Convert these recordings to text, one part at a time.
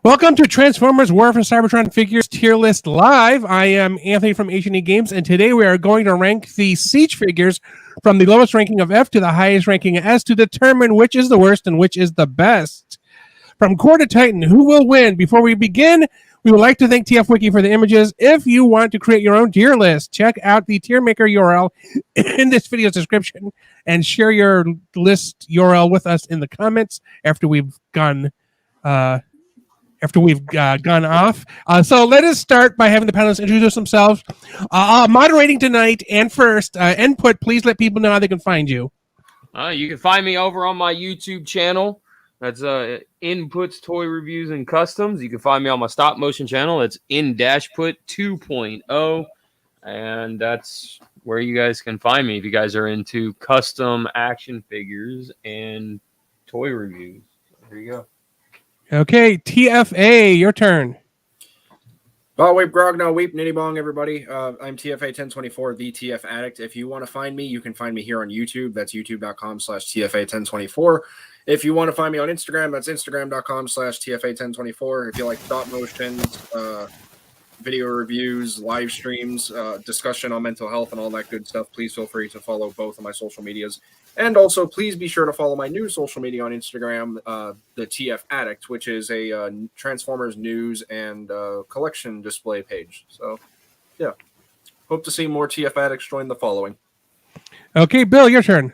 Welcome to Transformers War for Cybertron Figures Tier List Live. I am Anthony from H&E Games, and today we are going to rank the Siege figures from the lowest ranking of F to the highest ranking of S to determine which is the worst and which is the best. From Core to Titan, who will win? Before we begin, we would like to thank TF Wiki for the images. If you want to create your own tier list, check out the tier maker URL in this video's description and share your list URL with us in the comments after we've gone off. So let us start by having the panelists introduce themselves. Moderating tonight and first, input, please let people know how they can find you. You can find me over on my YouTube channel. That's Inputs, Toy Reviews, and Customs. You can find me on my stop motion channel. That's In-Put 2.0. And that's where you guys can find me if you guys are into custom action figures and toy reviews. There you go. Okay, TFA, your turn. Weep, grog, no weep, nitty bong, everybody. I'm TFA 1024, the TF Addict. If you want to find me, you can find me here on YouTube. That's youtube.com/TFA 1024. If you want to find me on Instagram, that's instagram.com/TFA 1024. If you like stop motions, video reviews, live streams, discussion on mental health, and all that good stuff, please feel free to follow both of my social medias. And also, please be sure to follow my new social media on Instagram, the TF Addict, which is a Transformers news and collection display page. So, yeah. Hope to see more TF Addicts join the following. Okay, Bill, your turn.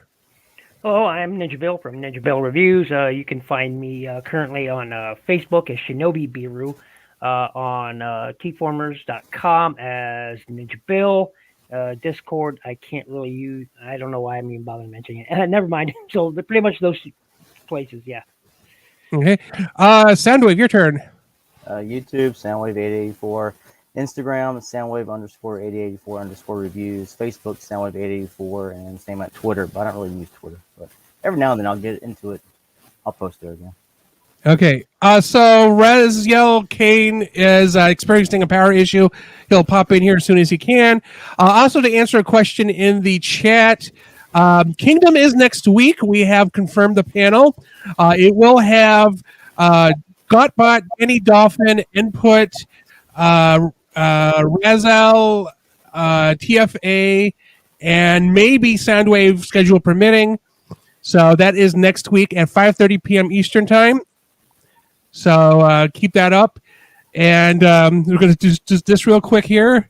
Hello, I'm Ninja Bill from Ninja Bill Reviews. You can find me currently on Facebook as Shinobi Biru, on tformers.com as Ninja Bill. Discord, I can't really use. I don't know why I'm even bothering mentioning it. Never mind. So pretty much those places, yeah. Okay. Soundwave, your turn. YouTube, Soundwave884. Instagram, Soundwave_8084_reviews. Facebook, Soundwave884, and same at Twitter. But I don't really use Twitter. But every now and then I'll get into it. I'll post there again. Okay, so Raziel Kane is experiencing a power issue. He'll pop in here as soon as he can. Also, to answer a question in the chat, Kingdom is next week. We have confirmed the panel. It will have Gotbot, Danny Dolphin, Input, Raziel, TFA, and maybe Soundwave, schedule permitting. So that is next week at 5:30 p.m. Eastern Time. So keep that up. And we're going to do just this real quick here.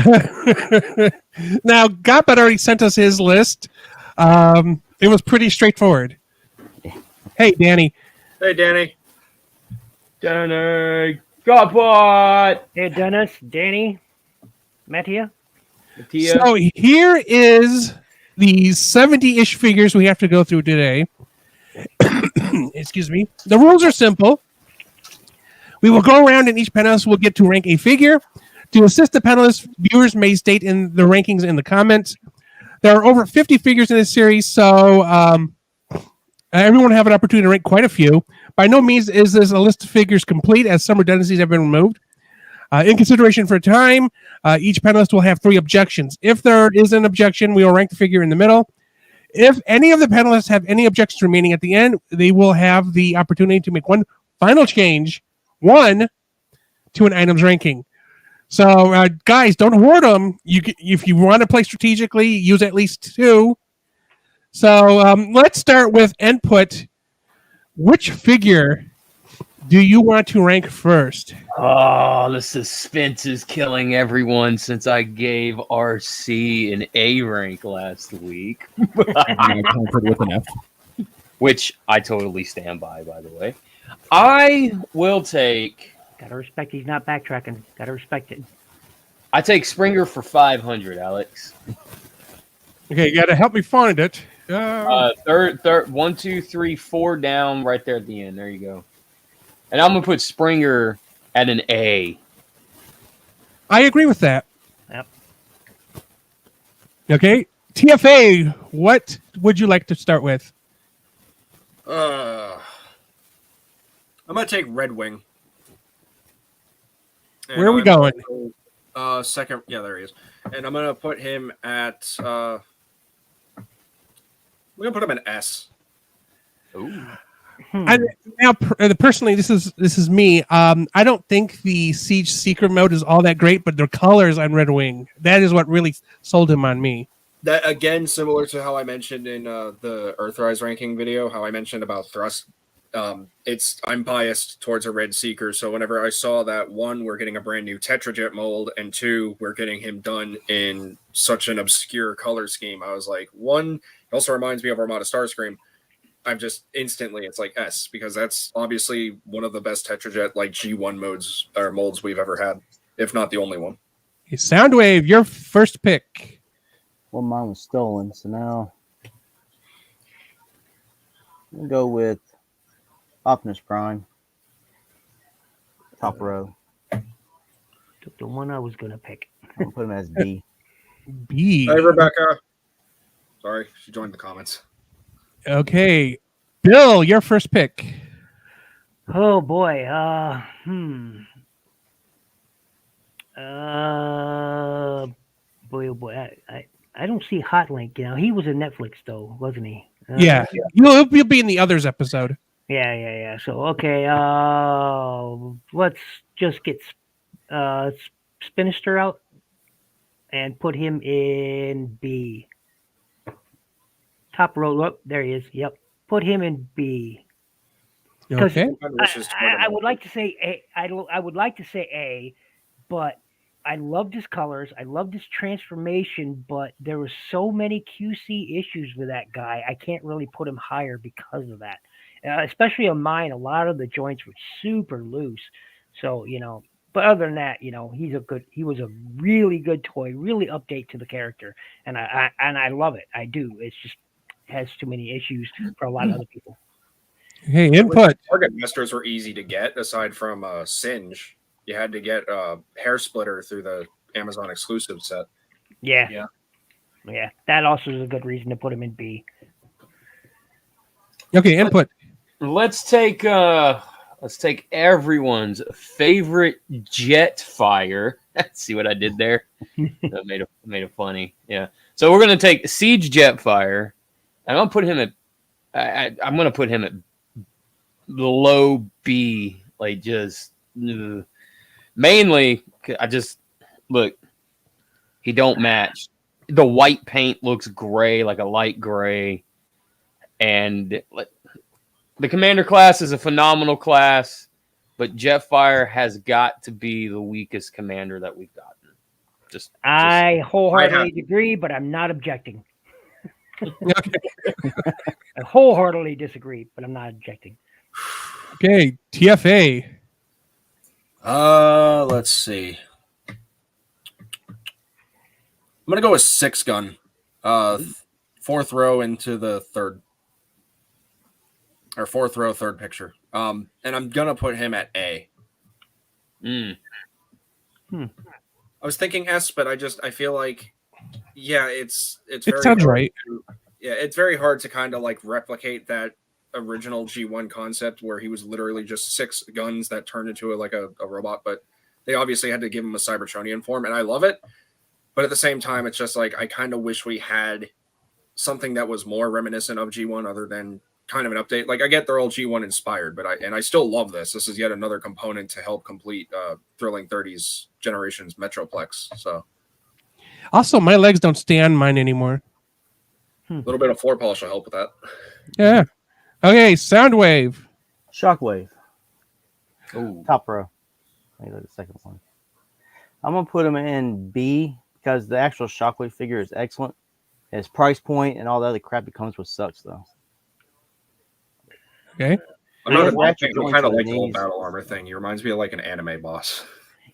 Now, Gotbot already sent us his list. It was pretty straightforward. Hey, Danny. Hey, Danny. Danny. Gotbot. Hey, Dennis, Danny, Mattia. So here is the 70-ish figures we have to go through today. Excuse me. The rules are simple. We will go around and each panelist will get to rank a figure. To assist the panelists, viewers may state in the rankings in the comments. There are over 50 figures in this series, so everyone will have an opportunity to rank quite a few. By no means is this a list of figures complete, as some redundancies have been removed. In consideration for time, each panelist will have 3 objections. If there is an objection, we will rank the figure in the middle. If any of the panelists have any objections remaining at the end, they will have the opportunity to make one final change, to an item's ranking. So, guys, don't hoard them. If you want to play strategically, use at least 2. So, let's start with Input. Which figure do you want to rank first? Oh, the suspense is killing everyone since I gave RC an A rank last week. With an F. Which I totally stand by the way. I will take... Gotta respect he's not backtracking. Gotta respect it. I take Springer for 500, Alex. Okay, you got to help me find it. Third, 1, 2, 3, 4 down right there at the end. There you go. And I'm going to put Springer at an A. I agree with that. Yep. Okay. TFA, what would you like to start with? I'm going to take Red Wing. And Where are we going? Second. Yeah, there he is. And I'm going to put him at... I'm going to put him in S. Ooh. Personally, this is me. I don't think the Siege Secret mode is all that great, but the colors on Red Wing, that is what really sold him on me. That again, similar to how I mentioned in the Earthrise ranking video, how I mentioned about thrust. I'm biased towards a Red Seeker, so whenever I saw that, one, we're getting a brand new Tetrajet mold, and two, we're getting him done in such an obscure color scheme, I was like, one, it also reminds me of Armada Starscream. I'm just instantly, it's like S, because that's obviously one of the best Tetrajet like G1 modes or molds we've ever had, if not the only one. Hey, Soundwave, your first pick. Well, mine was stolen, so now I'm gonna go with Optimus Prime, top row. Took the one I was gonna pick. I'm gonna put him as B. B. Hey, Rebecca. Sorry, she joined the comments. Okay, Bill, your first pick. Oh boy. Boy, oh boy. I don't see Hot Link. You know, he was in Netflix though, wasn't he? Yeah, you'll be in the others episode. Yeah. So okay. Let's just get Spinister out and put him in B. Top row. Oh, there he is. Yep. Put him in B. Okay. I would like to say A. I would like to say A, but I loved his colors. I loved his transformation, but there were so many QC issues with that guy. I can't really put him higher because of that. Especially on mine, a lot of the joints were super loose. So, but other than that, he was a really good toy, really update to the character. And I love it. I do. It's just has too many issues for a lot of other people. Hey, input. Target Masters were easy to get aside from Singe. You had to get Hair Splitter through the Amazon exclusive set. Yeah. That also is a good reason to put him in B. Okay, input. Let's take everyone's favorite Jetfire. See what I did there? That made it funny. Yeah. So we're gonna take Siege Jetfire. I'm gonna put him at. I'm gonna put him at the low B. Like just. Mainly, I just look. He don't match. The white paint looks gray, like a light gray, and the Commander class is a phenomenal class, but Jetfire has got to be the weakest Commander that we've gotten. I wholeheartedly agree, but I'm not objecting. I wholeheartedly disagree, but I'm not objecting. Okay, TFA. Let's see. I'm gonna go with 6-gun. Fourth row into the third. Or fourth row, third picture. And I'm gonna put him at A. I was thinking S, but I feel like, yeah, it's very it sounds right. It's very hard to kind of like replicate that original G1 concept where he was literally just 6 guns that turned into a robot, but they obviously had to give him a Cybertronian form, and I love it. But at the same time, it's just like I kind of wish we had something that was more reminiscent of G1 other than kind of an update. Like I get they're all G1 inspired, but I still love this. This is yet another component to help complete Thrilling 30s Generations Metroplex. So also, my legs don't stay on mine anymore. A little bit of floor polish will help with that. Yeah. Okay, Soundwave. Shockwave. Ooh. Top row. Maybe the second one. I'm gonna put him in B because the actual Shockwave figure is excellent. His price point and all the other crap it comes with sucks though. Okay. I'm not a big Ratchet fan. I joints kind of on like the the whole knees. battle armor thing. He reminds me of like an anime boss.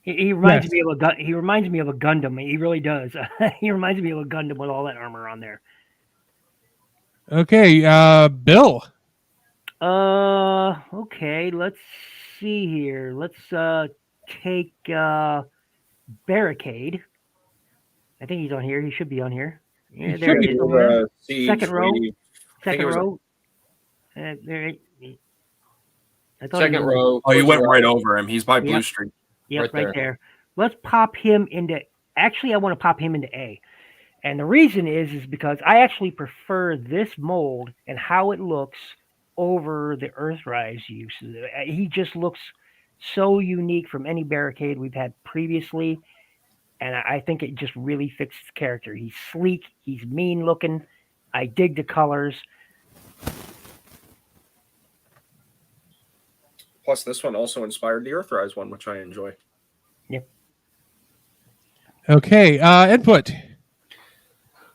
He reminds me of he reminds me of a Gundam. He really does. He reminds me of a Gundam with all that armor on there. Okay, Bill. Okay, let's see here. Let's take Barricade. I think he's on here. He should be on here. Yeah, there he is. Somewhere. Second row. Second row. There. I thought Second row. Oh, you went right over him. He's by Blue Street. Yep, right there. Let's pop him into. Actually, I want to pop him into A. And the reason is because I actually prefer this mold and how it looks over the Earthrise use. He just looks so unique from any barricade we've had previously, and I think it just really fits his character. He's sleek, he's mean looking. I dig the colors. Plus, this one also inspired the Earthrise one, which I enjoy. Yep. Okay, input.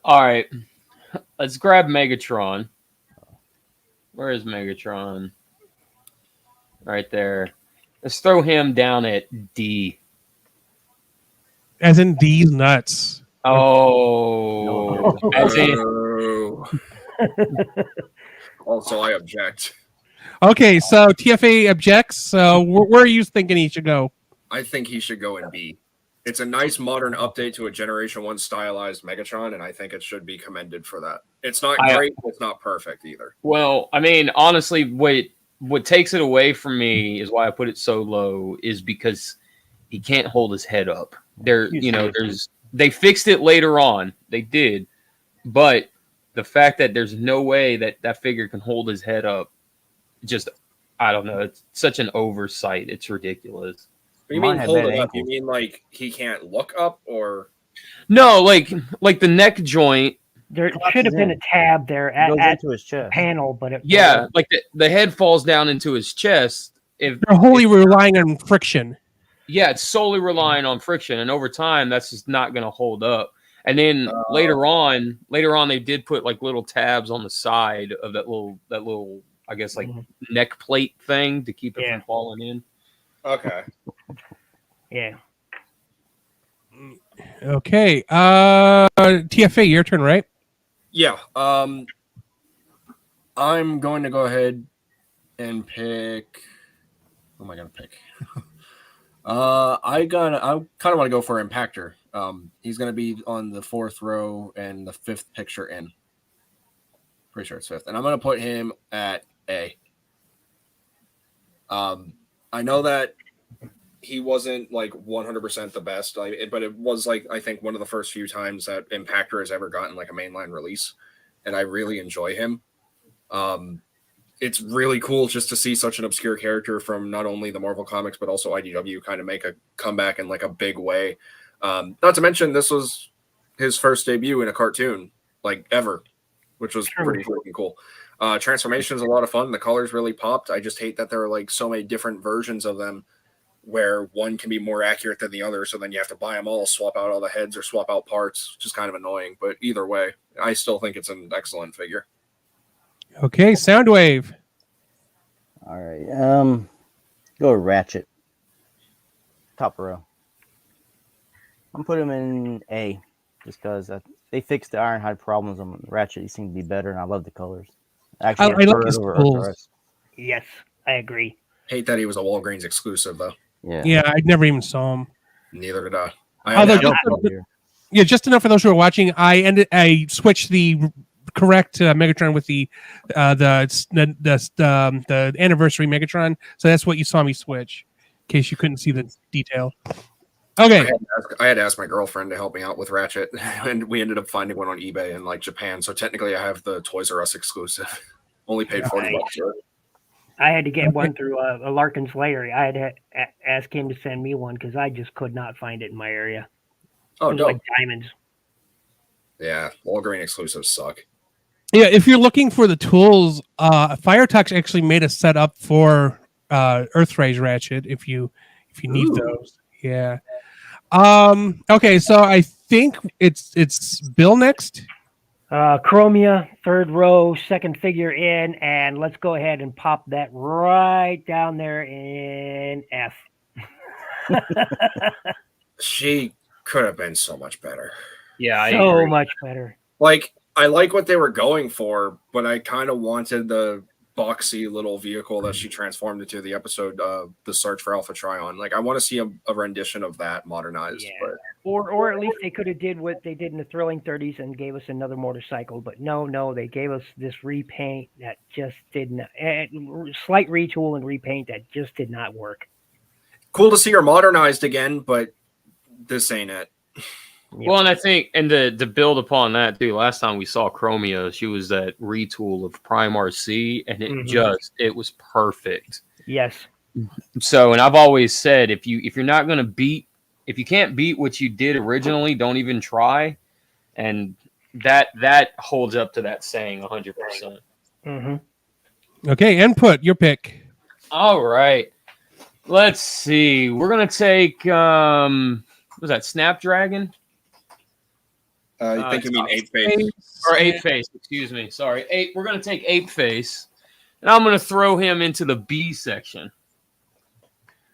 All right, let's grab Megatron. Where is Megatron? Right there. Let's throw him down at D. As in these nuts. Oh, as in Also, I object. Okay, so TFA objects. So where are you thinking he should go? I think he should go in B. It's a nice modern update to a Generation 1 stylized Megatron, and I think it should be commended for that. It's not great, but it's not perfect either. well, I mean, honestly, what takes it away from me is why I put it so low is because he can't hold his head up. They fixed it later on. They did, but the fact that there's no way that figure can hold his head up, just I don't know. It's such an oversight. It's ridiculous. What do you mean hold it up? You mean like he can't look up, or no, like the neck joint. There should have been a tab there at into his chest. Panel, but it like the head falls down into his chest. They're wholly relying on friction. Yeah, it's solely relying on friction, and over time, that's just not going to hold up. And then later on, they did put like little tabs on the side of that little, I guess like neck plate thing to keep it from falling in. okay. Yeah. Okay, TFA, your turn, right? Yeah. I'm going to go ahead and pick. Who am I going to pick? I kind of want to go for Impactor. He's going to be on the 4th row and the 5th picture in. Pretty sure it's 5th, and I'm going to put him at A. I know that he wasn't like 100% the best, but it was like I think one of the first few times that Impactor has ever gotten like a mainline release, and I really enjoy him. It's really cool just to see such an obscure character from not only the Marvel Comics but also IDW kind of make a comeback in like a big way. Not to mention this was his first debut in a cartoon like ever, which was pretty freaking cool. Transformation is a lot of fun. The colors really popped. I just hate that there are like so many different versions of them where one can be more accurate than the other. So then you have to buy them all, swap out all the heads or swap out parts, which is kind of annoying. But either way, I still think it's an excellent figure. Okay, Soundwave. All right. Go Ratchet. Top row. I'm putting him in A just because they fixed the Ironhide problems on Ratchet. He seemed to be better, and I love the colors. Actually, I like his tools. Yes, I agree. Hate that he was a Walgreens exclusive, though. Yeah, I never even saw him. Neither did I. Just enough for those who are watching. I switched the correct Megatron with the anniversary Megatron, so that's what you saw me switch. In case you couldn't see the detail. Okay. I had to ask my girlfriend to help me out with Ratchet, and we ended up finding one on eBay in like Japan. So technically, I have the Toys R Us exclusive. Only paid $40 for it. I had to get one through a Larkin's Lair. I had to ask him to send me one because I just could not find it in my area. Oh, it was like diamonds. Yeah, Walgreens exclusives suck. Yeah, if you're looking for the tools, Firetouch actually made a setup for Earthrise Ratchet. If you need those, yeah. Okay, so I think it's Bill next. Chromia, 3rd row, 2nd figure in, and let's go ahead and pop that right down there in F. She could have been so much better. Yeah, I so agree. much better. Like, I like what they were going for, but I kind of wanted the boxy little vehicle that she transformed into the episode, The Search for Alpha Trion. Like, I want to see a rendition of that modernized. Yeah. But Or at least they could have did what they did in the Thrilling 30s and gave us another motorcycle. But no, they gave us this repaint that just didn't. Slight retool and repaint that just did not work. cool to see her modernized again, but this ain't it. Yep. Well, and I think, and to build upon that too, last time we saw Chromia, she was that retool of Prime RC, and it was perfect. Yes. So, and I've always said, if you're not going to beat, if you can't beat what you did originally, don't even try. And that holds up to that saying 100%. Mm-hmm. Okay, input your pick. All right. Let's see. We're gonna take what was that, Snapdragon? I think you mean Ape Face. Or Ape Face, excuse me. Sorry. We're gonna take Ape Face. And I'm gonna throw him into the B section.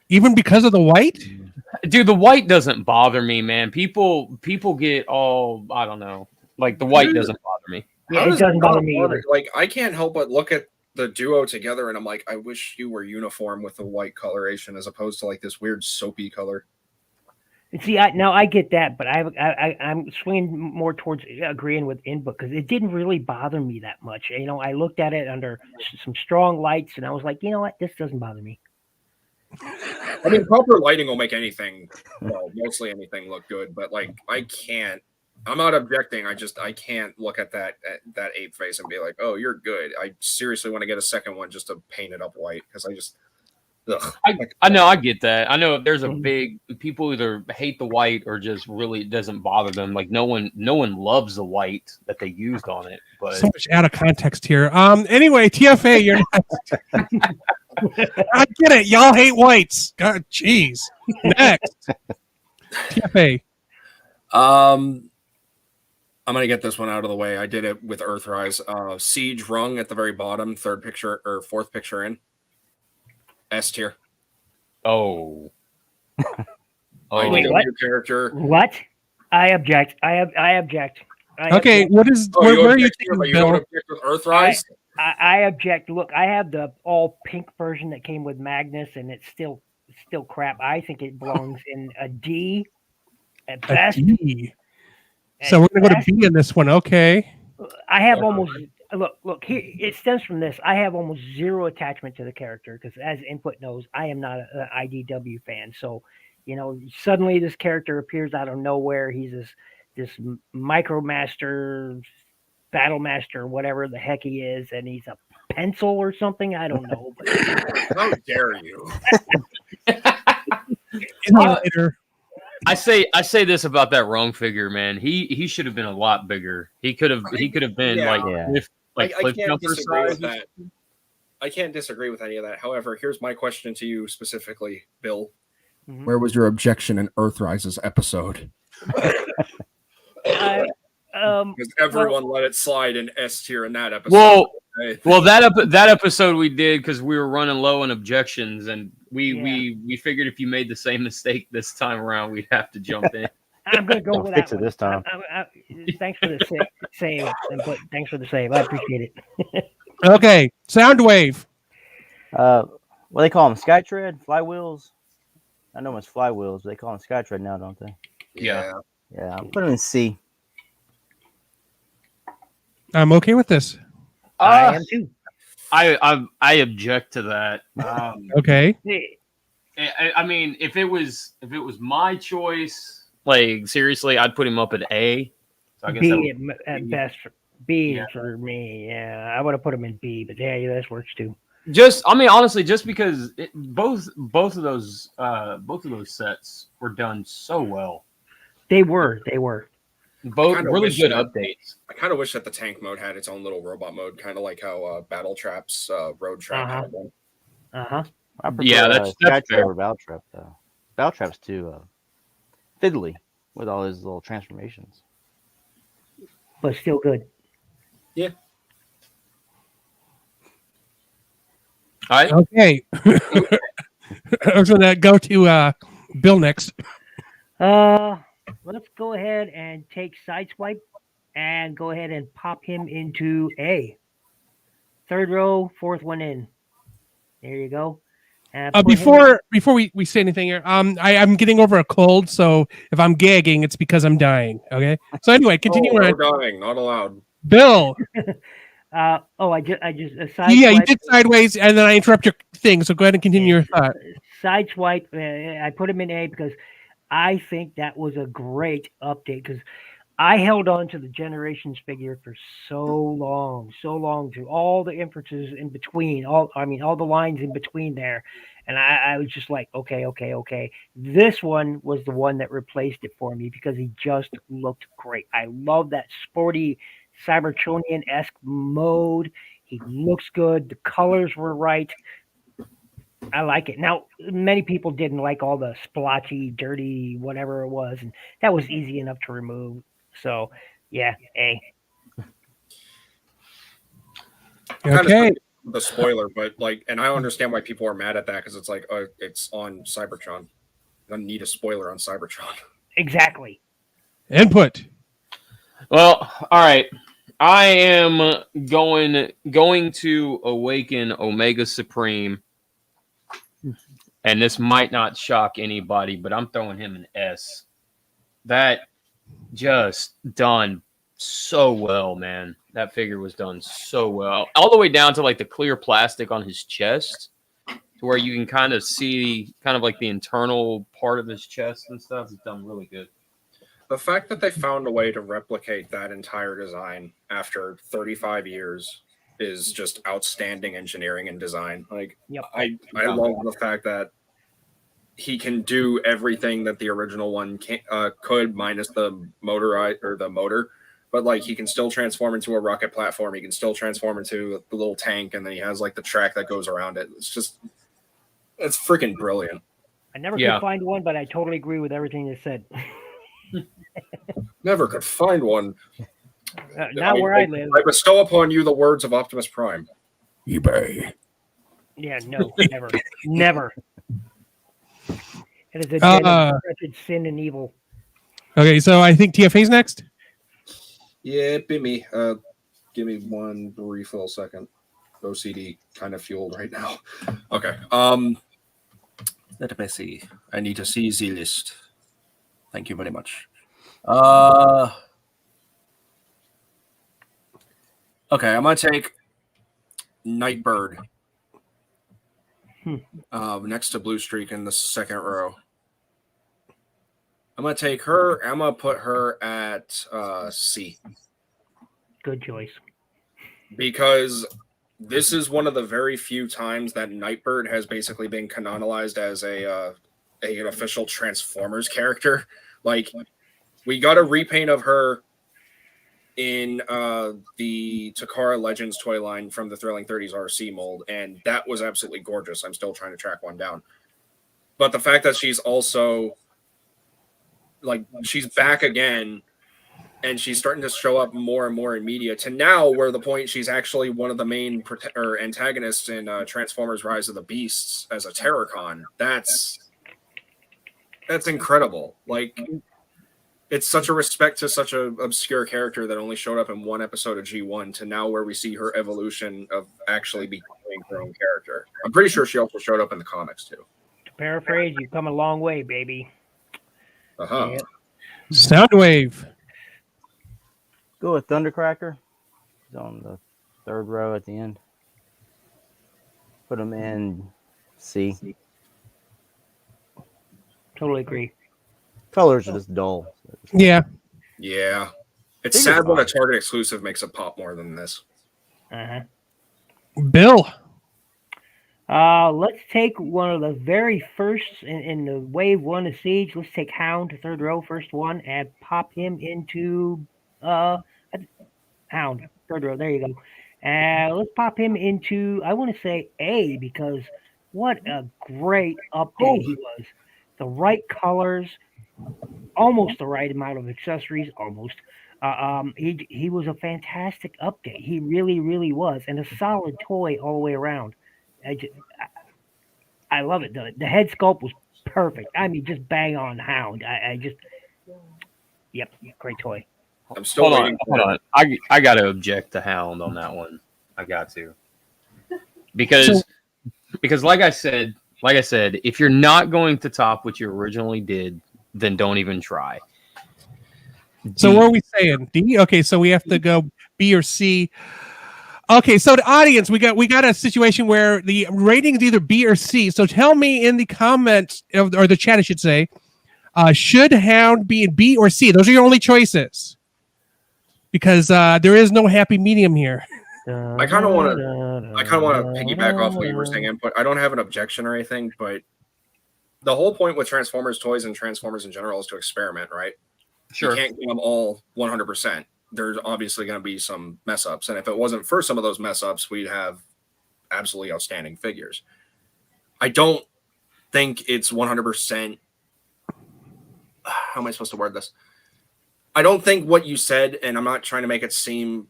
Even because of the white? Dude, the white doesn't bother me, man. People get all, I don't know. Like, the white doesn't bother me. Yeah, it doesn't bother me either. Like, I can't help but look at the duo together, and I'm like, I wish you were uniform with the white coloration as opposed to like this weird soapy color. See, now I get that, but I'm swinging more towards agreeing with Inbook because it didn't really bother me that much. You know, I looked at it under some strong lights, and I was like, you know what, this doesn't bother me. I mean, proper lighting will make anything, well, mostly anything look good, but like, I can't. I'm not objecting. I can't look at that Ape Face and be like, oh, you're good. I seriously want to get a second one just to paint it up white because I just. Ugh. I know, I get that. I know there's a big people either hate the white or just really it doesn't bother them. Like no one loves the white that they used on it. But So much out of context here. Anyway, TFA, you're next. I get it. Y'all hate whites. God, jeez. Next. TFA. I'm gonna get this one out of the way. I did it with Earthrise. Siege Rung at the very bottom, third picture or fourth picture in. S tier. oh. Wait, what? Your character. What? I object. I object. Okay, what is where are you taking You don't Bill? object with Earthrise? I object. Look, I have the all pink version that came with Magnus, and it's still crap. I think it belongs in a D at A best. D. So we're gonna go to B in this one. Okay. I have almost look here. It stems from this. I have almost zero attachment to the character because, as Input knows, I am not an IDW fan. So, you know, suddenly this character appears out of nowhere. He's this micromaster, battle master, whatever the heck he is, and he's a pencil or something. I don't know. But How dare you? Emulator. I say this about that Rung figure, man. He should have been a lot bigger. He could have been I cliff can't jumper disagree with size. that. I can't disagree with any of that. However, here's my question to you specifically, Bill. Mhm. Where was your objection in Earthrise's episode? Because everyone let it slide in S tier in that episode. Well, that episode we did because we were running low on objections, and we figured if you made the same mistake this time around, we'd have to jump in. I'm going to go Don't with fix that it one. this time. Thanks for the save, Input. Thanks for the save. I appreciate it. Okay. Soundwave. What do they call them? Skytread? Flywheels? I know it's flywheels, but they call them Skytread now, don't they? Yeah. Yeah, I'm putting them in C. I'm okay with this. I am too. I object to that. Okay. I mean, if it was my choice, like seriously, I'd put him up at A. So I guess B at best. B for me. Yeah, I would have put him in B, but yeah, this works too. Honestly, just because both of those sets were done so well. They were. Both really good updates. I kind of wish that the tank mode had its own little robot mode, kind of like how Battle Trap's Road Trap had one. Uh-huh. I prefer, Yeah, that's Skytread fair. over Battle Trap, though. Battle Trap's too fiddly with all his little transformations. But still good. Yeah. All right. Okay. I was gonna go to Bill next. Let's go ahead and take Sideswipe and go ahead and pop him into A. Third row, fourth one in. There you go. Before we say anything here, I'm getting over a cold, so if I'm gagging, it's because I'm dying. Okay. So anyway, continue on. No dying, not allowed. Bill. I just Yeah, you did sideways, and then I interrupt your thing. So go ahead and continue your thought. Sideswipe. I put him in A because I think that was a great update because I held on to the Generations figure for so long through all the inferences in between, all the lines in between there. And I was just like, okay. This one was the one that replaced it for me because he just looked great. I love that sporty Cybertronian-esque mode. He looks good. The colors were right. I like it. Now, many people didn't like all the splotchy, dirty, whatever it was, and that was easy enough to remove. So, yeah, A. Okay. The spoiler, but like, and I understand why people are mad at that because it's like, it's on Cybertron. I don't need a spoiler on Cybertron. Exactly. Input. Well, all right. I am going to awaken Omega Supreme, and this might not shock anybody, but I'm throwing him an S. That just done so well, man. That figure was done so well, all the way down to like the clear plastic on his chest, to where you can kind of see kind of like the internal part of his chest and stuff. It's done really good. The fact that they found a way to replicate that entire design after 35 years is just outstanding engineering and design. Like, Yep. I love the fact that he can do everything that the original one could, minus the motor. But like, he can still transform into a rocket platform. He can still transform into the little tank, and then he has like the track that goes around it. It's freaking brilliant. I never could find one, but I totally agree with everything you said. Never could find one. Not where I live. I bestow upon you the words of Optimus Prime. eBay. Yeah, no, never. It is a den of wretched sin and evil. Okay, so I think TFA's next. Yeah, be me. Give me one refill second. OCD kind of fueled right now. Okay. Let me see. I need to see the list. Thank you very much. Okay, I'm gonna take Nightbird. Next to Blue Streak in the second row. I'm gonna take her. I'm gonna put her at C. Good choice. Because this is one of the very few times that Nightbird has basically been canonized as an official Transformers character. Like, we got a repaint of her in the Takara Legends toy line from the Thrilling 30s RC mold, and that was absolutely gorgeous. I'm still trying to track one down. But the fact that she's also, like, she's back again, and she's starting to show up more and more in media, to now where the point she's actually one of the main antagonists in Transformers Rise of the Beasts as a Terrorcon. That's incredible. Like, it's such a respect to such an obscure character that only showed up in one episode of G1 to now where we see her evolution of actually becoming her own character. I'm pretty sure she also showed up in the comics too. To paraphrase, you've come a long way, baby. Uh-huh. Yep. Soundwave. Go with Thundercracker. He's on the third row at the end. Put him in C. Totally agree. Colors are just dull. Yeah. Yeah. It's sad when a Target exclusive makes it pop more than this. Uh-huh. Bill. Let's take one of the very first in the wave one of Siege. Let's take Hound to third row, first one, and pop him into Hound, third row. There you go. Let's pop him into, I want to say A, because what a great update he was. The right colors, almost the right amount of accessories, almost. He was a fantastic update. He really, really was, and a solid toy all the way around. I love it. The head sculpt was perfect. I mean, just bang on Hound. Yep, great toy. I'm still waiting. Hold on. I got to object to Hound on that one. I got to. Because like I said, if you're not going to top what you originally did, then don't even try. So what are we saying? D? Okay, so we have to go B or C. Okay, so the audience, we got a situation where the rating is either B or C. So tell me in the comments, or the chat, I should say, Should Hound be in B or C? Those are your only choices. Because there is no happy medium here. I kind of want to piggyback off what you were saying, Input. I don't have an objection or anything, but the whole point with Transformers toys and Transformers in general is to experiment, right? Sure. You can't get them all 100%. There's obviously going to be some mess ups, and if it wasn't for some of those mess ups, we'd have absolutely outstanding figures. I don't think it's 100%. How am I supposed to word this? I don't think what you said, and I'm not trying to make it seem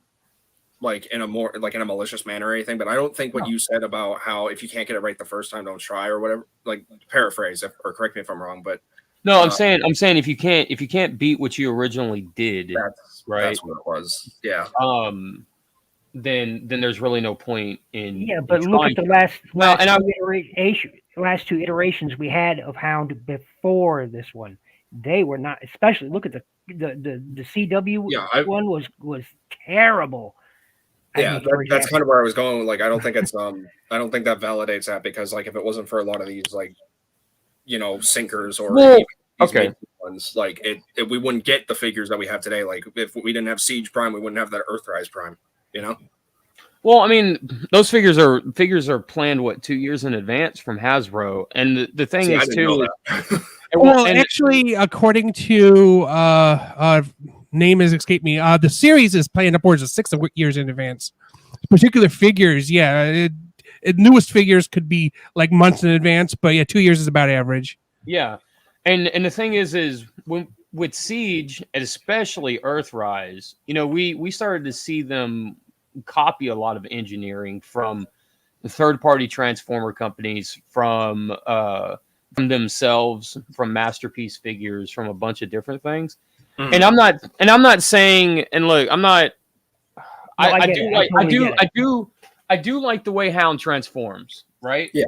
like in a malicious manner or anything, but I don't think what you said about how if you can't get it right the first time, don't try or whatever, like paraphrase or correct me if I'm wrong, but no, I'm saying if you can't beat what you originally did, that's what it was. Yeah. Then there's really no point in but look at the last two iterations we had of Hound before this one. They were not, especially look at the CW one was terrible. Yeah, that's kind of where I was going. Like, I don't think it's I don't think that validates that, because like if it wasn't for a lot of these like sinkers or ones, like we wouldn't get the figures that we have today. Like if we didn't have Siege Prime, we wouldn't have that Earthrise Prime. Well, I mean, those figures are planned 2 years in advance from Hasbro, and the thing is too. Well, actually, according to name has escaped me. The series is planned upwards of 6 years in advance. Particular figures, newest figures could be like months in advance, but 2 years is about average. Yeah, and the thing is with Siege, and especially Earthrise, we started to see them copy a lot of engineering from the third-party Transformer companies, from themselves, from Masterpiece Figures, from a bunch of different things. Mm-hmm. And I'm not saying, and look, I'm not. I do like the way Hound transforms, right? Yeah,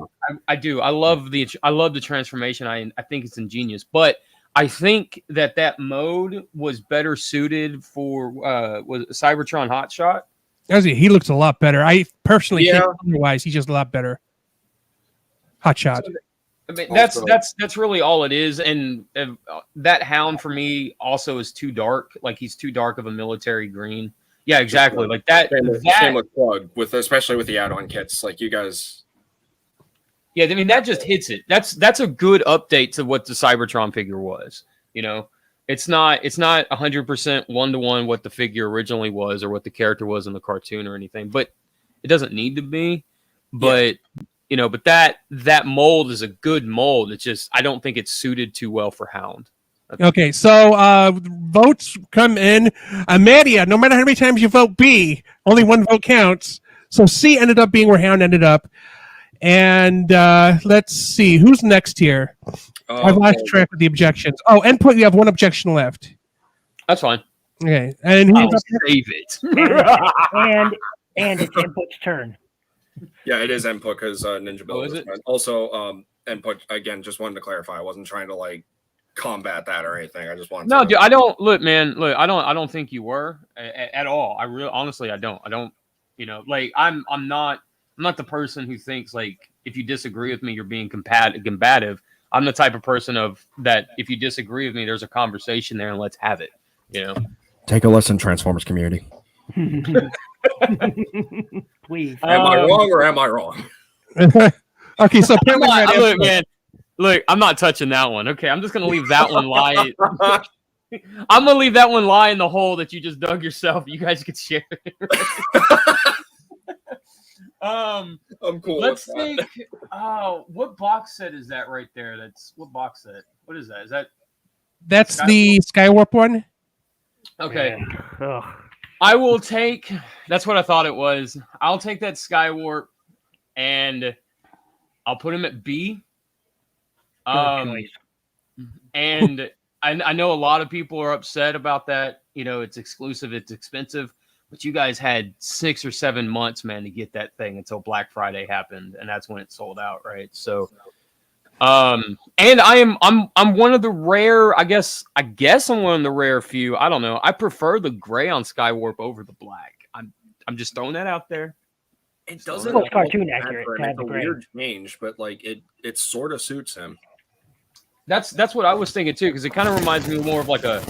I do. I love the transformation. I think it's ingenious, but I think that mode was better suited for was Cybertron Hotshot. He looks a lot better. I personally think otherwise he's just a lot better. Hotshot. I mean, that's really all it is, and that Hound for me also is too dark. Like, he's too dark of a military green. Yeah, exactly. Like that. Same with Plug, especially with the add-on kits. Like, you guys. Yeah, I mean, that just hits it. That's a good update to what the Cybertron figure was. It's not 100% one-to-one what the figure originally was or what the character was in the cartoon or anything, but it doesn't need to be. But but that mold is a good mold. It's just I don't think it's suited too well for Hound. Okay, so votes come in. Amadia, no matter how many times you vote B, only one vote counts. So C ended up being where Hound ended up. And let's see, who's next here? I've lost track of the objections. Oh, Input, you have one objection left. That's fine. Okay, and I'll save it. and it's Input's turn. Yeah, it is Input because Ninja Bill is it? Also, Input, again, just wanted to clarify. I wasn't trying to like combat that or anything. I just wanted No, dude, I don't look, man. Look, I don't think you were at all. I really, honestly, I don't. Like I'm not the person who thinks like if you disagree with me, you're being combative. I'm the type of person that if you disagree with me, there's a conversation there and let's have it. Take a lesson, Transformers community. Please. Am I wrong or am I wrong? Okay, so look, I'm not touching that one. Okay, I'm just gonna leave that one lie. I'm gonna leave that one lie in the hole that you just dug yourself. You guys could share it. I'm cool. Let's think. What box set is that right there? What box set? What is that? That's the Skywarp one. Okay. I will take. That's what I thought it was. I'll take that Skywarp, and I'll put him at B. And I know a lot of people are upset about that. It's exclusive, it's expensive, but you guys had 6 or 7 months, man, to get that thing until Black Friday happened, and that's when it sold out, right? So, and I'm one of the rare. I guess I'm one of the rare few. I don't know. I prefer the gray on Skywarp over the black. I'm just throwing that out there. It doesn't look cartoon accurate. It's a weird change, but like it sort of suits him. That's what I was thinking too, because it kind of reminds me more of like a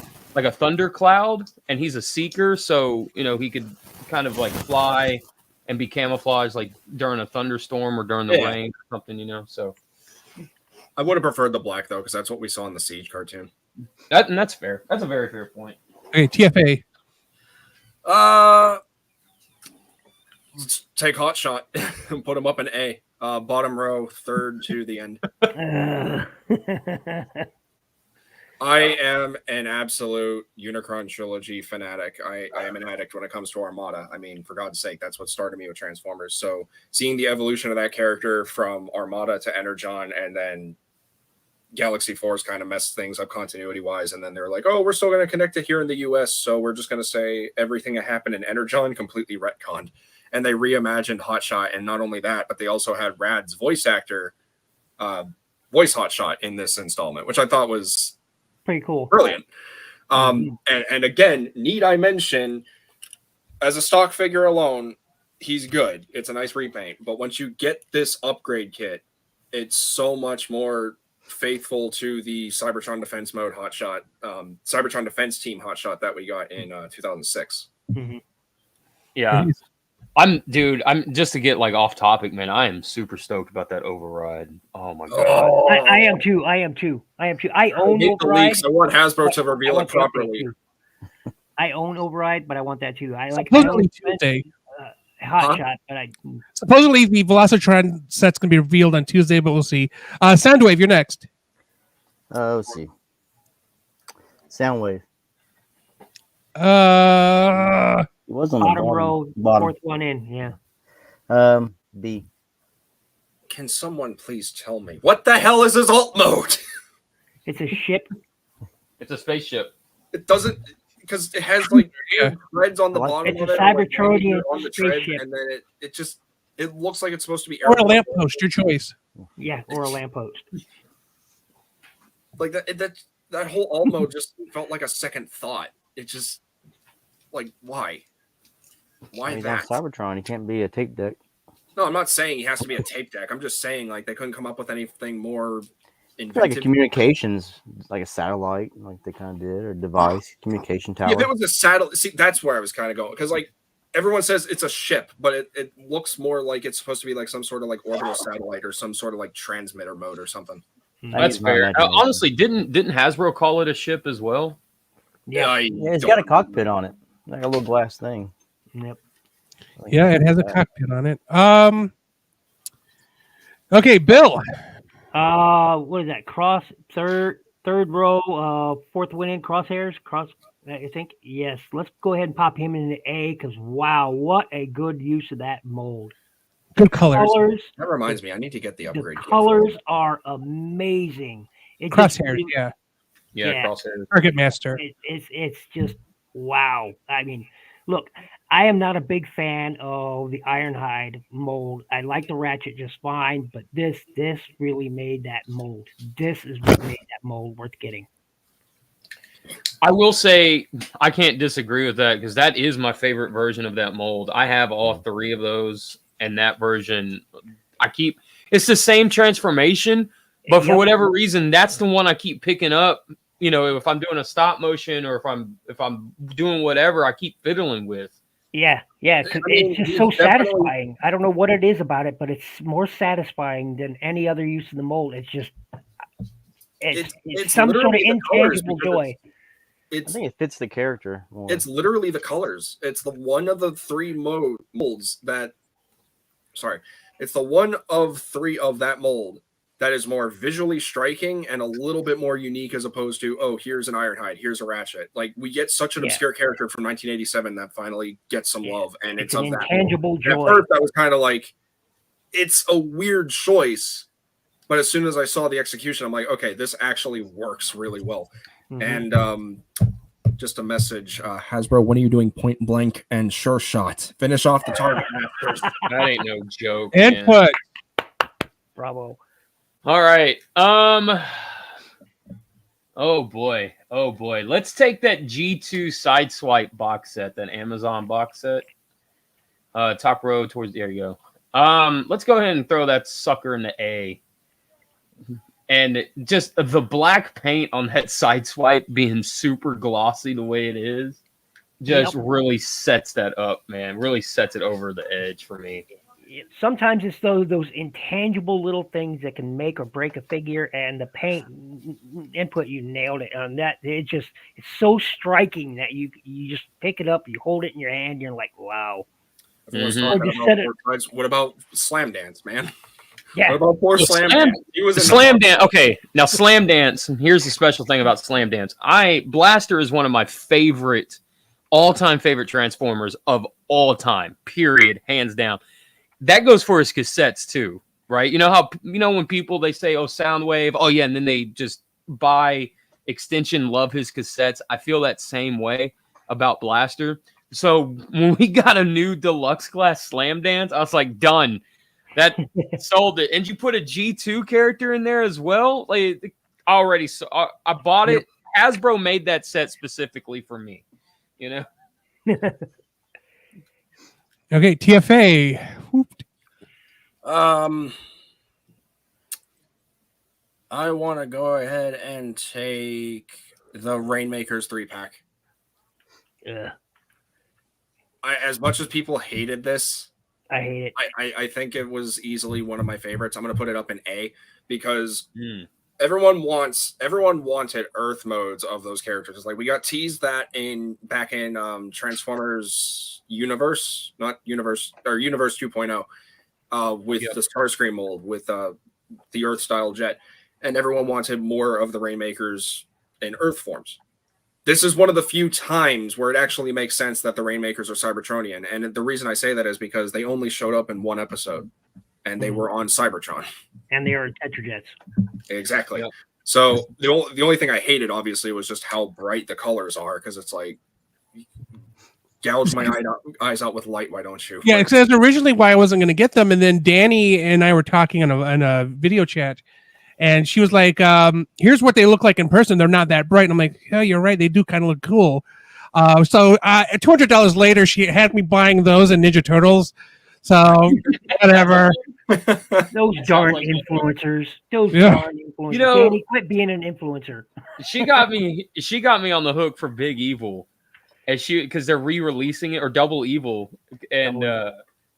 thundercloud, and he's a seeker, so he could kind of like fly and be camouflaged like during a thunderstorm or during the rain or something. So I would have preferred the black though, because that's what we saw in the Siege cartoon. that's fair. That's a very fair point. Okay, TFA. Let's take Hot Shot and put him up in A. Bottom row, third to the end. I am an absolute Unicron trilogy fanatic. I am an addict when it comes to Armada. I mean, for God's sake, that's what started me with Transformers. So seeing the evolution of that character from Armada to Energon, and then Galaxy Force kind of messed things up continuity-wise, and then they're like, oh, we're still going to connect it here in the U.S., so we're just going to say everything that happened in Energon completely retconned. And they reimagined Hotshot, and not only that, but they also had Rad's voice actor voice Hotshot in this installment, which I thought was pretty cool. Brilliant. And again, need I mention, as a stock figure alone, he's good. It's a nice repaint. But once you get this upgrade kit, it's so much more faithful to the Cybertron Defense Mode Hotshot, Cybertron Defense Team Hotshot that we got in 2006. Mm-hmm. Yeah. I'm just to get like off topic, man. I am super stoked about that override. Oh my god! Oh, I am too. I own override. I want Hasbro to reveal it properly. I own override, but I want that too. I like supposedly Tuesday. Hotshot, but supposedly the Velocitron set's gonna be revealed on Tuesday, but we'll see. Soundwave, you're next. Let's see. Soundwave. It was on bottom the row, fourth one in. Yeah. B. Can someone please tell me what the hell is his alt mode? It's a ship. It's a spaceship. It doesn't, because it has like threads on the bottom of it. It's a Cybertronian on the tread, spaceship, and then it looks like it's supposed to be or a lamppost. Your choice. Yeah, or a lamppost. Like that whole alt mode just felt like a second thought. It just like why? Why he's that? on Cybertron. He can't be a tape deck. No, I'm not saying he has to be a tape deck. I'm just saying like they couldn't come up with anything more inventive. Like a communications, like a satellite, like they kind of did, or device, communication tower. Yeah, if it was a satellite, see, that's where I was kind of going, because like everyone says it's a ship, but it looks more like it's supposed to be like some sort of like orbital satellite or some sort of like transmitter mode or something. That's fair. Honestly, didn't Hasbro call it a ship as well? Yeah, it's got a cockpit on it, like a little glass thing. Yep. Yeah, it has a cockpit on it. Okay, Bill. What is that? Cross third row, fourth win in crosshairs. I think yes. Let's go ahead and pop him in the A, because wow, what a good use of that mold. Good colors. That reminds me, I need to get the upgrade. The colors are amazing. Crosshairs, yeah, crosshairs. Target Master. It's just wow. I mean, look, I am not a big fan of the Ironhide mold. I like the Ratchet just fine, but this really made that mold. This is what made that mold worth getting. I will say I can't disagree with that, because that is my favorite version of that mold. I have all three of those, and that version it's the same transformation, but for whatever reason, that's the one I keep picking up. If I'm doing a stop motion or if I'm doing whatever, I keep fiddling with. Yeah, it's just so satisfying. I don't know what it is about it, but it's more satisfying than any other use of the mold. It's just it's some sort of intangible joy. I think it fits the character more. It's literally the colors. It's the one of the three molds that. Sorry, it's the one of three of that mold that is more visually striking and a little bit more unique, as opposed to, oh, here's an Ironhide, here's a Ratchet. Like, we get such an obscure character from 1987 that finally gets some love, and it's of an that intangible joy. At first, I was kind of like, it's a weird choice, but as soon as I saw the execution, I'm like, okay, this actually works really well. Mm-hmm. And just a message, Hasbro, when are you doing point blank and sure shot? Finish off the target. That ain't no joke. Input. Bravo. All right. Oh boy. Let's take that G2 Sideswipe box set, that Amazon box set. Top row towards there you go. Let's go ahead and throw that sucker in the A. And just the black paint on that side swipe being super glossy the way it is just really sets that up, man. Really sets it over the edge for me. Sometimes it's those intangible little things that can make or break a figure, and the paint input, you nailed it on that. It's so striking that you just pick it up, you hold it in your hand, you're like, wow. What about Slam Dance, man? Yeah. What about poor Slam Dance? He was Slam Dance. Okay, now Slam Dance. Here's the special thing about Slam Dance. Blaster is one of my favorite, all-time favorite Transformers of all time. Period, hands down. That goes for his cassettes too, right? You know how when people they say, "Oh, Soundwave," oh yeah, and then they just by extension love his cassettes. I feel that same way about Blaster. So when we got a new deluxe class Slam Dance, I was like, done. That sold it. And you put a G2 character in there as well. Like already, so I bought it. Hasbro made that set specifically for me. You know. Okay, TFA. I want to go ahead and take the Rainmakers 3-pack. Yeah. As much as people hated this, I hate it. I think it was easily one of my favorites. I'm going to put it up in A because everyone wanted Earth modes of those characters. Like we got teased that back in Transformers Universe, not Universe or Universe 2.0, with the Starscream mold with the Earth style jet, and everyone wanted more of the Rainmakers in Earth forms. This is one of the few times where it actually makes sense that the Rainmakers are Cybertronian. And the reason I say that is because they only showed up in one episode and they were on Cybertron. And they are Tetrajets. Exactly. Yep. So the only thing I hated, obviously, was just how bright the colors are because it's like, gouge my eyes out with light, why don't you? Yeah, because originally why I wasn't going to get them. And then Danny and I were talking in a video chat. And she was like, here's what they look like in person. They're not that bright. And I'm like, yeah, you're right. They do kind of look cool. So $200 later, she had me buying those and Ninja Turtles. So whatever. Those darn influencers. Those darn influencers. Danny, quit being an influencer. She got me on the hook for Big Evil. And because they're re-releasing it, or Double Evil. And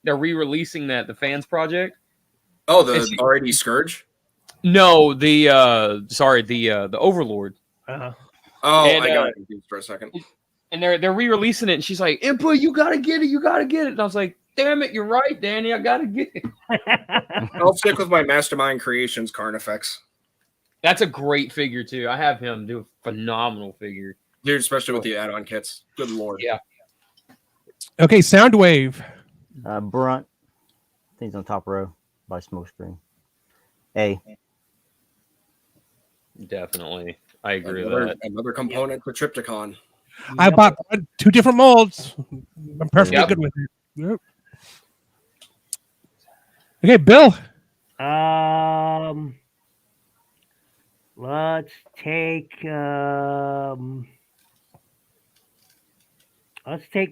they're re-releasing the Fans Project. Oh, the already Scourge? No, the Overlord. Uh-huh. Oh, and, I got it confused for a second. And they're re-releasing it, and she's like, "Input, you gotta get it, you gotta get it." And I was like, "Damn it, you're right, Danny, I gotta get it." I'll stick with my Mastermind Creations Carnifex. That's a great figure too. I have him do a phenomenal figure, dude, especially with the add-on kits. Good lord. Yeah. Okay, Soundwave. Brunt. I think he's on top row by Smokescreen. A. Definitely. I agree with that. Another component for Triptychon. I bought 2 different molds. I'm perfectly good with it. Yep. Okay, Bill. Let's take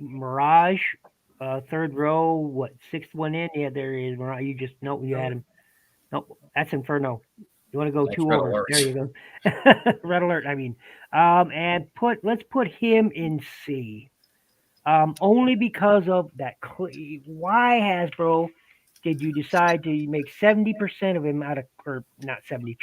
Mirage, third row, 6th one in? Yeah, there he is. Mirage. You had him. Nope, that's Inferno. You want to go 2 over? Alert. There you go. Red Alert. I mean, and let's put him in C. Only because of that. Why, Hasbro, did you decide to make 70% of him out of, or not 70%,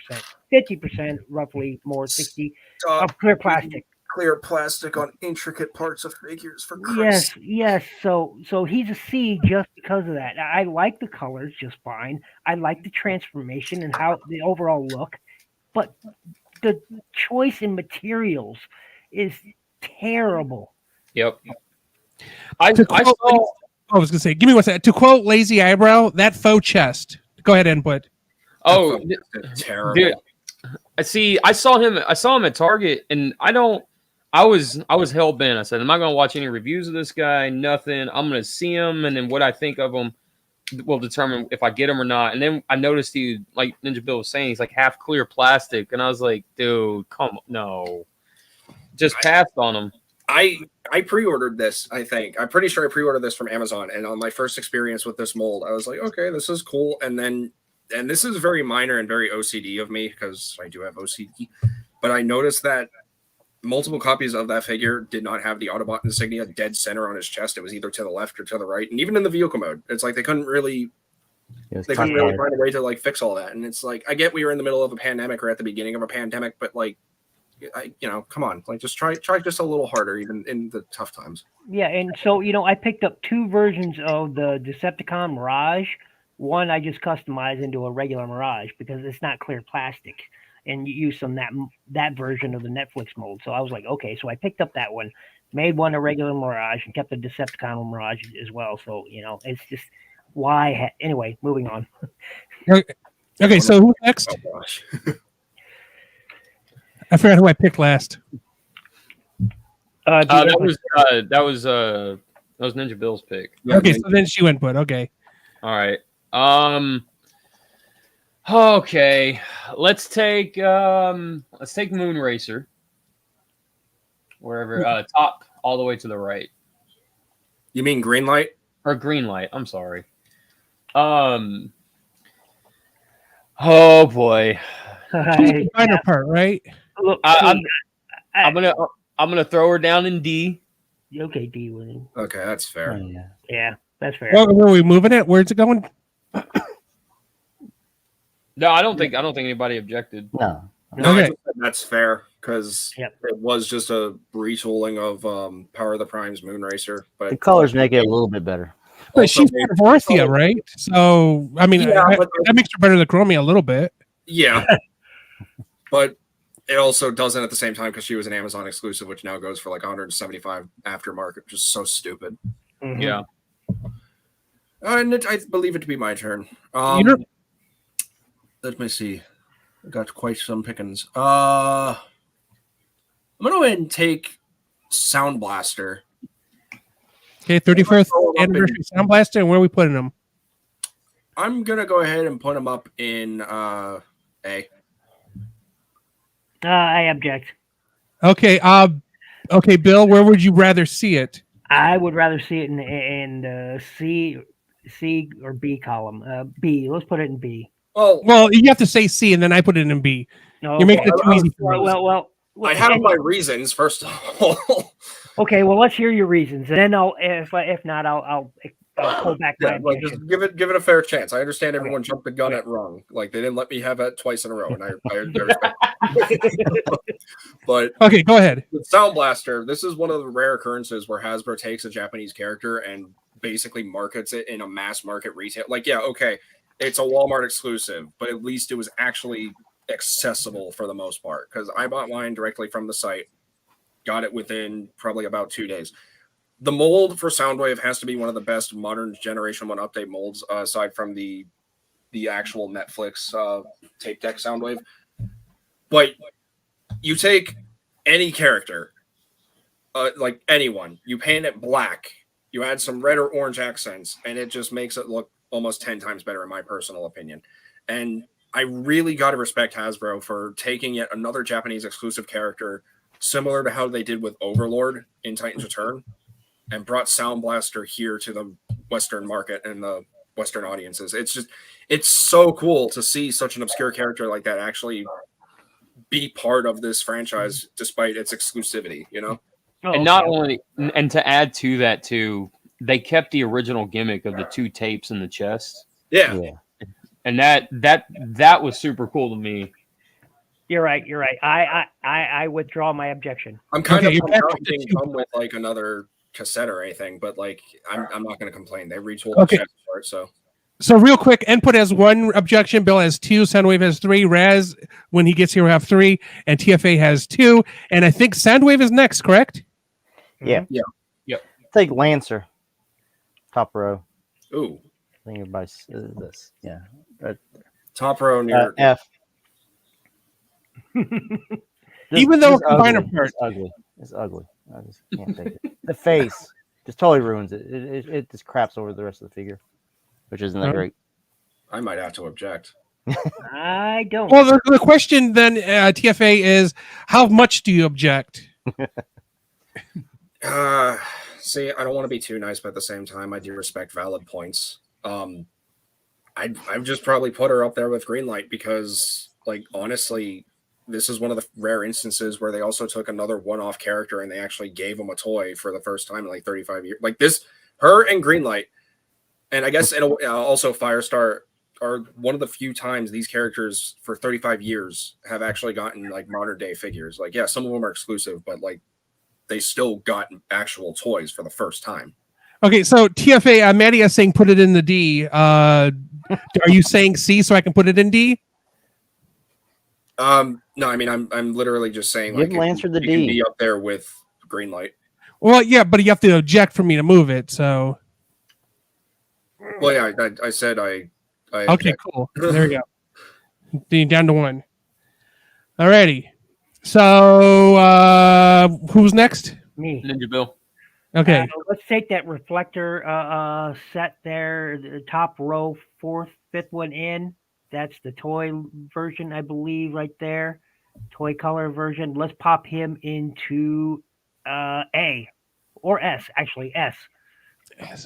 50% roughly more, 60 of clear plastic? Clear plastic on intricate parts of figures, for Christ. Yes. So he's a C just because of that. I like the colors just fine. I like the transformation and how the overall look, but the choice in materials is terrible. Yep. I was going to say, give me one second. To quote Lazy Eyebrow, that faux chest. Go ahead, Input. Oh, terrible. Dude, I saw him at Target, and I was hell bent. I said, I'm not going to watch any reviews of this guy, nothing. I'm going to see him, and then what I think of him will determine if I get him or not. And then I noticed he, like Ninja Bill was saying, he's like half clear plastic, and I was like, dude, come on, no. Just passed on him. I pre-ordered this, I think. I'm pretty sure I pre-ordered this from Amazon, and on my first experience with this mold, I was like, okay, this is cool. And then and this is very minor and very OCD of me because I do have OCD, but I noticed that multiple copies of that figure did not have the Autobot insignia dead center on his chest. It was either to the left or to the right, and even in the vehicle mode, it's like they couldn't really find a way to like fix all that. And it's like, I get we were in the middle of a pandemic or at the beginning of a pandemic, but like, come on, like just try just a little harder, even in the tough times. Yeah, and so I picked up 2 versions of the Decepticon Mirage. One I just customized into a regular Mirage because it's not clear plastic, and you use some that version of the Netflix mold. So I was like, okay, so I picked up that one, made one a regular Mirage, and kept the Decepticon Mirage as well. So it's just why. Anyway, moving on. Okay, so who's next? Oh gosh. I forgot who I picked last. That was Ninja Bill's pick. Yeah, Okay, so then she went, but okay. All right. Okay. Let's take Moon Racer. Wherever top all the way to the right. You mean green light? Or green light, I'm sorry. Oh boy. She's the minor part, right? Look, I'm gonna throw her down in D. Okay, D winning. Okay, that's fair. Oh, yeah. Yeah, that's fair. Where are we moving it? Where's it going? No, I don't think anybody objected. No. No, I Okay. just said that's fair because Yep. it was just a retooling of Power of the Prime's Moon Racer. But The colors make it a little bit better. But also she's made- part of Orthia, right? So I mean, Yeah, but- that makes her better than Chromia a little bit. Yeah, but it also doesn't at the same time because she was an Amazon exclusive, which now goes for like 175 aftermarket, which is so stupid. Mhm. Yeah. And I believe it to be my turn. You know- Let me see. I got quite some pickings. I'm gonna go ahead and take Sound Blaster. Okay, 31st Throw 'em up in- anniversary Sound Blaster, and where are we putting them? I'm gonna go ahead and put him up in A. I object. Okay, okay, Bill, where would you rather see it? I would rather see it in C or B column. B. Let's put it in B. Well, you have to say C, and then I put it in B. No, You're making it too easy for us. well. I have my reasons, first of all. Okay, well, let's hear your reasons, and then I'll if not, I'll pull back my Yeah, like objection. just give it a fair chance. I understand everyone jumped the gun at wrong. Like they didn't let me have it twice in a row, and I respect it. But Okay, go ahead. with Sound Blaster, this is one of the rare occurrences where Hasbro takes a Japanese character and basically markets it in a mass market retail. Like, yeah, okay, it's a Walmart exclusive, but at least it was actually accessible for the most part because I bought mine directly from the site, got it within probably about 2 days. The mold for Soundwave has to be one of the best modern Generation 1 update molds, aside from the actual Netflix tape deck Soundwave. But you take any character, like anyone, you paint it black, you add some red or orange accents, and it just makes it look almost 10 times better, in my personal opinion. And I really got to respect Hasbro for taking yet another Japanese exclusive character, similar to how they did with Overlord in Titan's Return, and brought Sound Blaster here to the Western market and the Western audiences. It's so cool to see such an obscure character like that actually be part of this franchise despite its exclusivity, you know? Oh, And not okay. only, and to add to that too, they kept the original gimmick of the 2 tapes in the chest, Yeah. Yeah. and that was super cool to me. You're right. I withdraw my objection. I'm kind Okay, of you're bummed out back it to didn't two. come with like another cassette or anything, but like I'm not going to complain. They retooled Okay. the chest for it, so So real quick, Input has 1 objection, Bill has 2, Soundwave has 3, Raz, when he gets here, will have 3, and TFA has 2. And I think Soundwave is next, correct? Yeah. Yeah. Yep. Take Lancer. Top row. ooh, I think everybody says this. Yeah. top row near F. Even though This a combiner ugly. part. It's ugly. It's ugly. I just can't take it. The face just totally ruins it. It just craps over the rest of the figure, which isn't that Huh? great. I might have to object. I don't. Well, the question then, TFA, is how much do you object? See, I don't want to be too nice, but at the same time, I do respect valid points. I've just probably put her up there with Greenlight because, like, honestly, this is one of the rare instances where they also took another one-off character and they actually gave him a toy for the first time in like 35 years. Like this, her and Greenlight, and I guess also Firestar are one of the few times these characters for 35 years have actually gotten like modern day figures. Like, yeah, some of them are exclusive, but like they still got actual toys for the first time. Okay, so TFA, Maddie is saying put it in the D. Are you saying C so I can put it in D? No, I mean I'm literally just saying Give like Lancer the you can D. be up there with Greenlight. Well, yeah, but you have to object for me to move it. So Well, yeah, I said I okay, object. cool. There we go. Down to 1. Alrighty. So who's next? Me. Ninja Bill. Okay. Let's take that reflector set there, the top row, 4th, 5th one in. That's the toy version, I believe, right there. Toy color version. Let's pop him into A or S, actually S.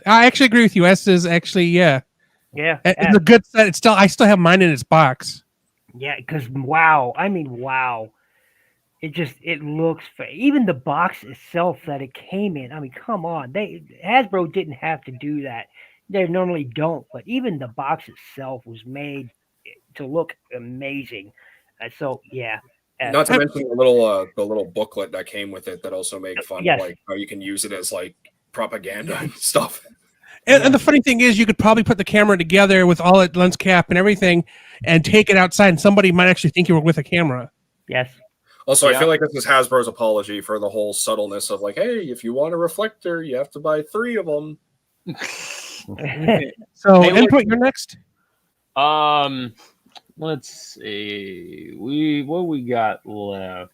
I actually agree with you. S is actually Yeah, it's a good set. I still have mine in its box. yeah, because wow, it looks even the box itself that it came in. I mean, come on, Hasbro didn't have to do that. They normally don't, but even the box itself was made to look amazing. So yeah. Not to mention the little booklet that came with it that also made fun Yes. of like how you can use it as like propaganda and stuff. And the funny thing is, you could probably put the camera together with all its lens cap and everything, and take it outside, and somebody might actually think you were with a camera. Yes. Also, Yeah. I feel like this is Hasbro's apology for the whole subtleness of like, hey, if you want a reflector, you have to buy 3 of them. So, Hey, input, you're next. Let's see. What we got left?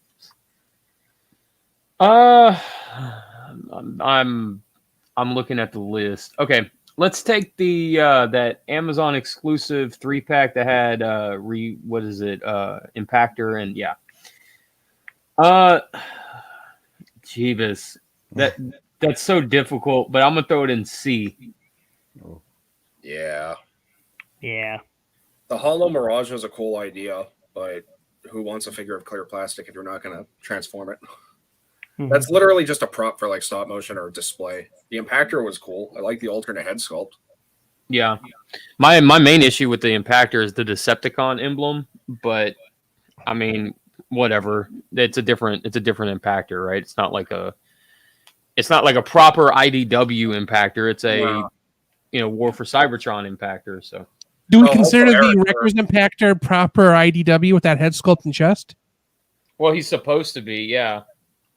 I'm looking at the list. Okay, let's take the that Amazon exclusive 3-pack that had Impactor and yeah. Jeebus. That's so difficult, but I'm gonna throw it in C. Yeah. Yeah. The Hollow Mirage was a cool idea, but who wants a figure of clear plastic if you're not going to transform it? That's literally just a prop for like stop motion or display. The Impactor was cool. I like the alternate head sculpt. Yeah. My main issue with the Impactor is the Decepticon emblem, but I mean, whatever. It's a different Impactor, right? It's not like a proper IDW Impactor. It's a War for Cybertron Impactor, so Do we consider the Wreckers Impactor proper IDW with that head sculpt and chest? well, he's supposed to be, yeah.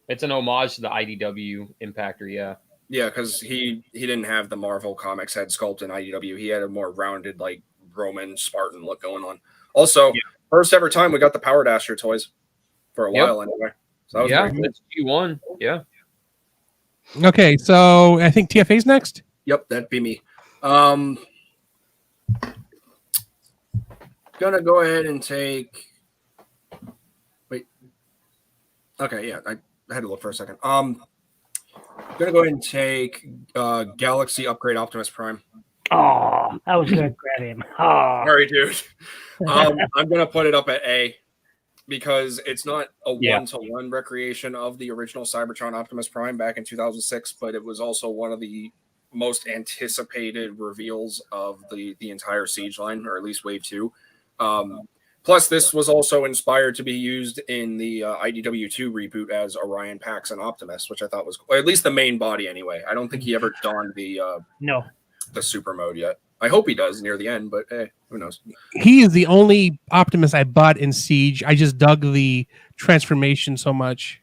It's an homage to the IDW Impactor, yeah. Yeah, because he didn't have the Marvel Comics head sculpt in IDW. He had a more rounded, like Roman Spartan look going on. Also, first ever time we got the Power Dasher toys for a while anyway. So that was pretty cool. It's G1, yeah. Okay, so I think TFA's next. Yep, that'd be me. Gonna go ahead and take. Wait. Okay, yeah, I had to look for a second. Gonna go ahead and take Galaxy Upgrade Optimus Prime. Oh, I was gonna grab him. Oh. Sorry, dude. I'm gonna put it up at A because it's not a one-to-one recreation of the original Cybertron Optimus Prime back in 2006, but it was also one of the most anticipated reveals of the entire Siege line, or at least Wave 2. Plus, this was also inspired to be used in the IDW2 reboot as Orion Pax and Optimus, which I thought was, or at least the main body anyway. I don't think he ever donned the super mode yet. I hope he does near the end, but hey, who knows? He is the only Optimus I bought in Siege. I just dug the transformation so much.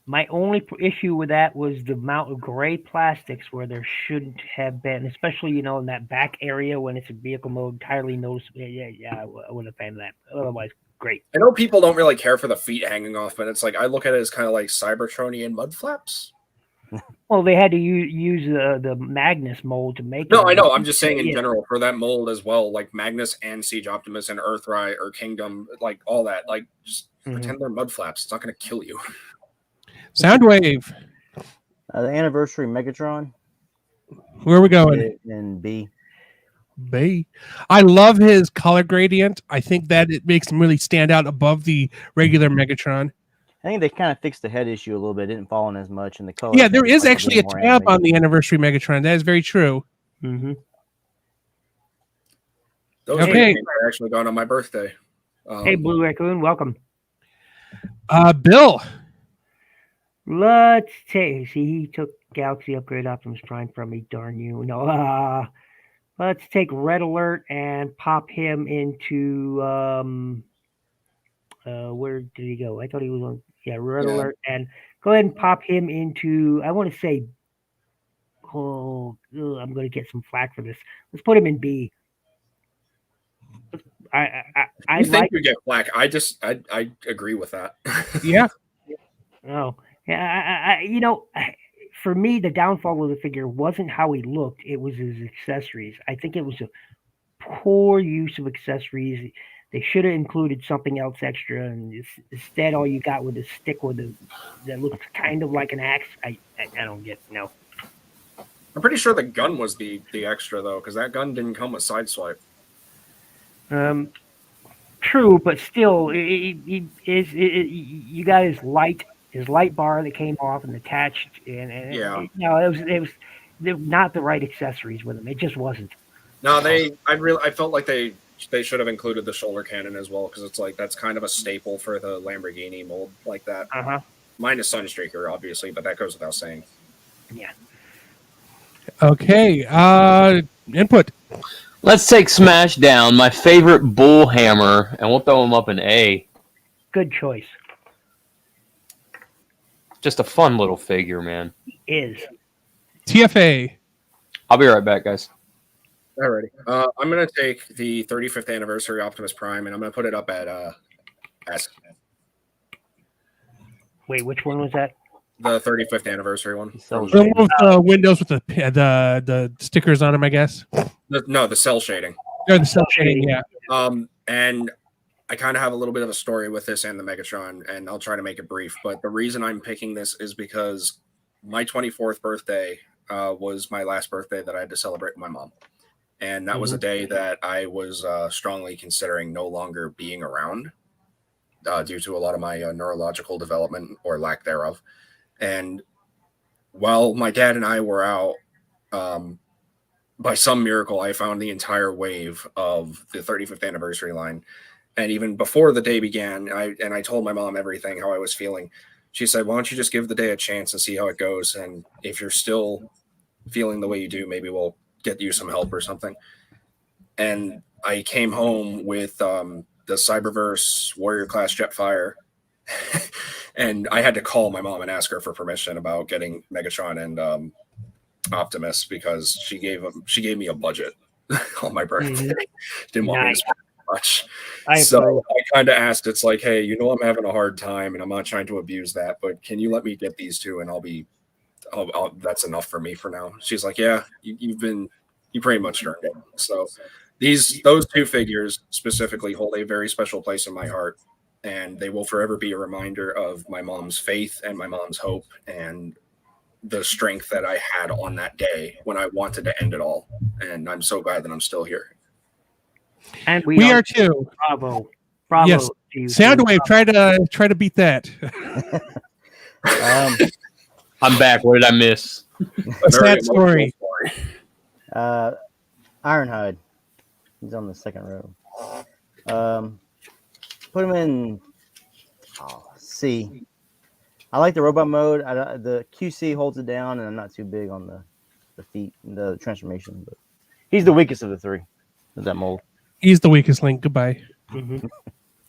My only issue with that was the amount of gray plastics where there shouldn't have been, especially, in that back area when it's in vehicle mode, entirely noticeable. Yeah, I wasn't a fan of that. Otherwise, great. I know people don't really care for the feet hanging off, but it's like, I look at it as kind of like Cybertronian mud flaps. Well, they had to use the Magnus mold to make it. No, I know. I'm just saying in general for that mold as well, like Magnus and Siege Optimus and Earthrise or Kingdom, like all that, like just pretend they're mud flaps. It's not going to kill you. Soundwave. The Anniversary Megatron. Where are we going? In B. Bay. I love his color gradient. I think that it makes him really stand out above the regular Megatron. I think they kind of fixed the head issue a little bit. It didn't fall in as much, and the color. Yeah, there is actually a tab on the anniversary Megatron. That is very true. Mm-hmm. Those Okay. things are actually gone on my birthday. Hey, Blue Raccoon, welcome. Bill. Let's take. See, he took Galaxy Upgrade Optimus Prime from me. Darn you! No. Let's take Red Alert and pop him into. Where did he go? I thought he was on. Yeah, Red Alert, and go ahead and pop him into. I want to say. Oh, I'm going to get some flack for this. Let's put him in B. I think like. you get flack. I agree with that. Yeah. Oh, yeah. For me, the downfall of the figure wasn't how he looked; it was his accessories. I think it was a poor use of accessories. They should have included something else extra, and instead, all you got was a stick that looks kind of like an axe. I don't get no. I'm pretty sure the gun was the extra though, because that gun didn't come with sideswipe. True, but still, you got his light bar that came off and attached, and it was not the right accessories with him. It just wasn't. No, I felt like they should have included the shoulder cannon as well, because it's like that's kind of a staple for the Lamborghini mold like that. Minus Sunstreaker, obviously, but that goes without saying. Yeah. Okay. Input. Let's take Smashdown, my favorite bull hammer, and we'll throw him up in A. Good choice. Just a fun little figure, man. He is. TFA. I'll be right back, guys. Alrighty. I'm going to take the 35th anniversary Optimus Prime, and I'm going to put it up at S. Wait, which one was that? The 35th anniversary one. The one with windows with the stickers on them, I guess. The cell shading. Or the cell shading, yeah. And I kind of have a little bit of a story with this and the Megatron, and I'll try to make it brief. But the reason I'm picking this is because my 24th birthday was my last birthday that I had to celebrate with my mom. And that was a day that I was strongly considering no longer being around due to a lot of my neurological development or lack thereof. And while my dad and I were out, by some miracle, I found the entire wave of the 35th anniversary line. And even before the day began, I told my mom everything, how I was feeling. She said, why don't you just give the day a chance and see how it goes? And if you're still feeling the way you do, maybe we'll get you some help or something. And I came home with the Cyberverse Warrior Class Jetfire. And I had to call my mom and ask her for permission about getting Megatron and Optimus, because she gave me a budget on my birthday. Didn't want me to spend much. So I kind of asked, it's like, hey, I'm having a hard time and I'm not trying to abuse that, but can you let me get these two and that's enough for me for now. She's like, yeah, you pretty much earned it. So those two figures specifically hold a very special place in my heart, and they will forever be a reminder of my mom's faith and my mom's hope and the strength that I had on that day when I wanted to end it all. And I'm so glad that I'm still here. And we are too. Bravo. Yes. Soundwave, try to beat that. I'm back. What did I miss? A sad story. Ironhide. He's on the second row. Put him in C. I like the robot mode. The QC holds it down, and I'm not too big on the feet and the transformation. But he's the weakest of the three of that mold. He's the weakest link. Goodbye.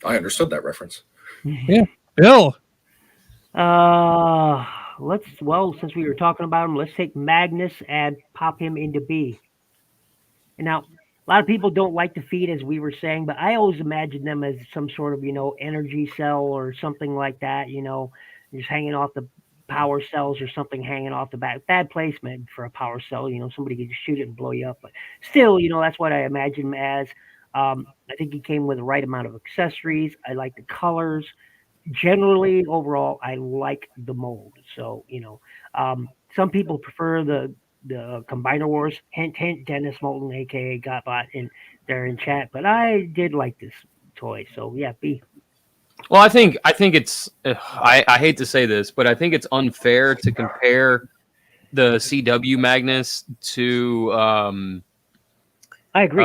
I understood that reference. Yeah, Bill. Since we were talking about him, let's take Magnus and pop him into B. And now, a lot of people don't like the feet, as we were saying, but I always imagine them as some sort of, energy cell or something like that, just hanging off the power cells or something hanging off the back. Bad placement for a power cell, somebody could just shoot it and blow you up. But still, that's what I imagine him as. I think he came with the right amount of accessories. I like the colors. Generally, overall, I like the mold. So, some people prefer the the Combiner Wars. Hint, hint, Dennis Moulton, aka Gotbot, and they're in chat. But I did like this toy, so yeah, B. Well, I think it's. I hate to say this, but I think it's unfair to compare the CW Magnus to I agree.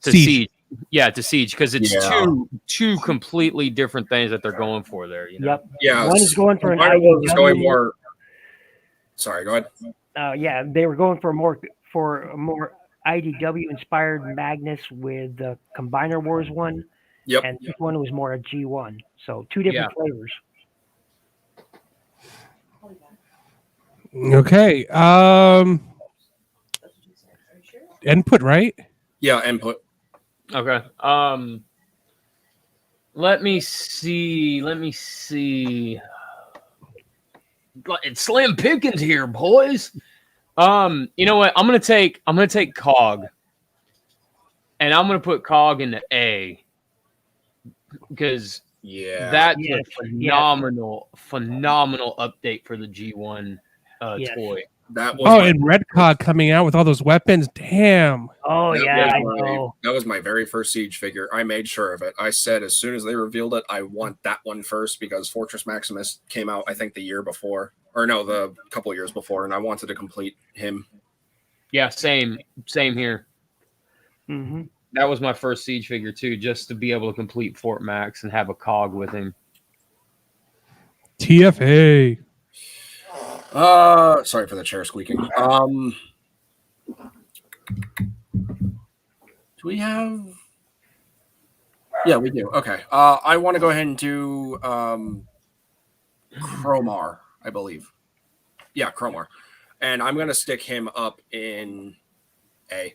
to Siege. Siege. Yeah, to Siege, because it's Yeah. two completely different things that they're going for there. You know? Yep. Yeah, One is going for an Combiner Wars is going IDW. more. Sorry, go ahead. Yeah, they were going for a more IDW inspired Magnus with the Combiner Wars one, Yep. and this one was more a G1. So two different flavors. Okay. Input, right? Yeah, input. Okay. Let me see. It's Slim Pickens here, boys. You know what? I'm gonna take Cog, and I'm gonna put Cog in the A because Yeah. that's Yes, a phenomenal update for the G1 Yes. toy. That was Oh, my, and Red Cog coming out with all those weapons. Damn. Oh that yeah, was I my- know. That was my very first Siege figure. I made sure of it. I said as soon as they revealed it, I want that one first because Fortress Maximus came out, I think, the year before. Or no, the couple of years before, and I wanted to complete him. Yeah, same here. Hmm. That was my first Siege figure too, just to be able to complete Fort Max and have a Cog with him. TFA. Sorry for the chair squeaking. Do we have? Yeah, we do. Okay. I want to go ahead and do Chromar, I believe. Yeah, Chromar. And I'm going to stick him up in A.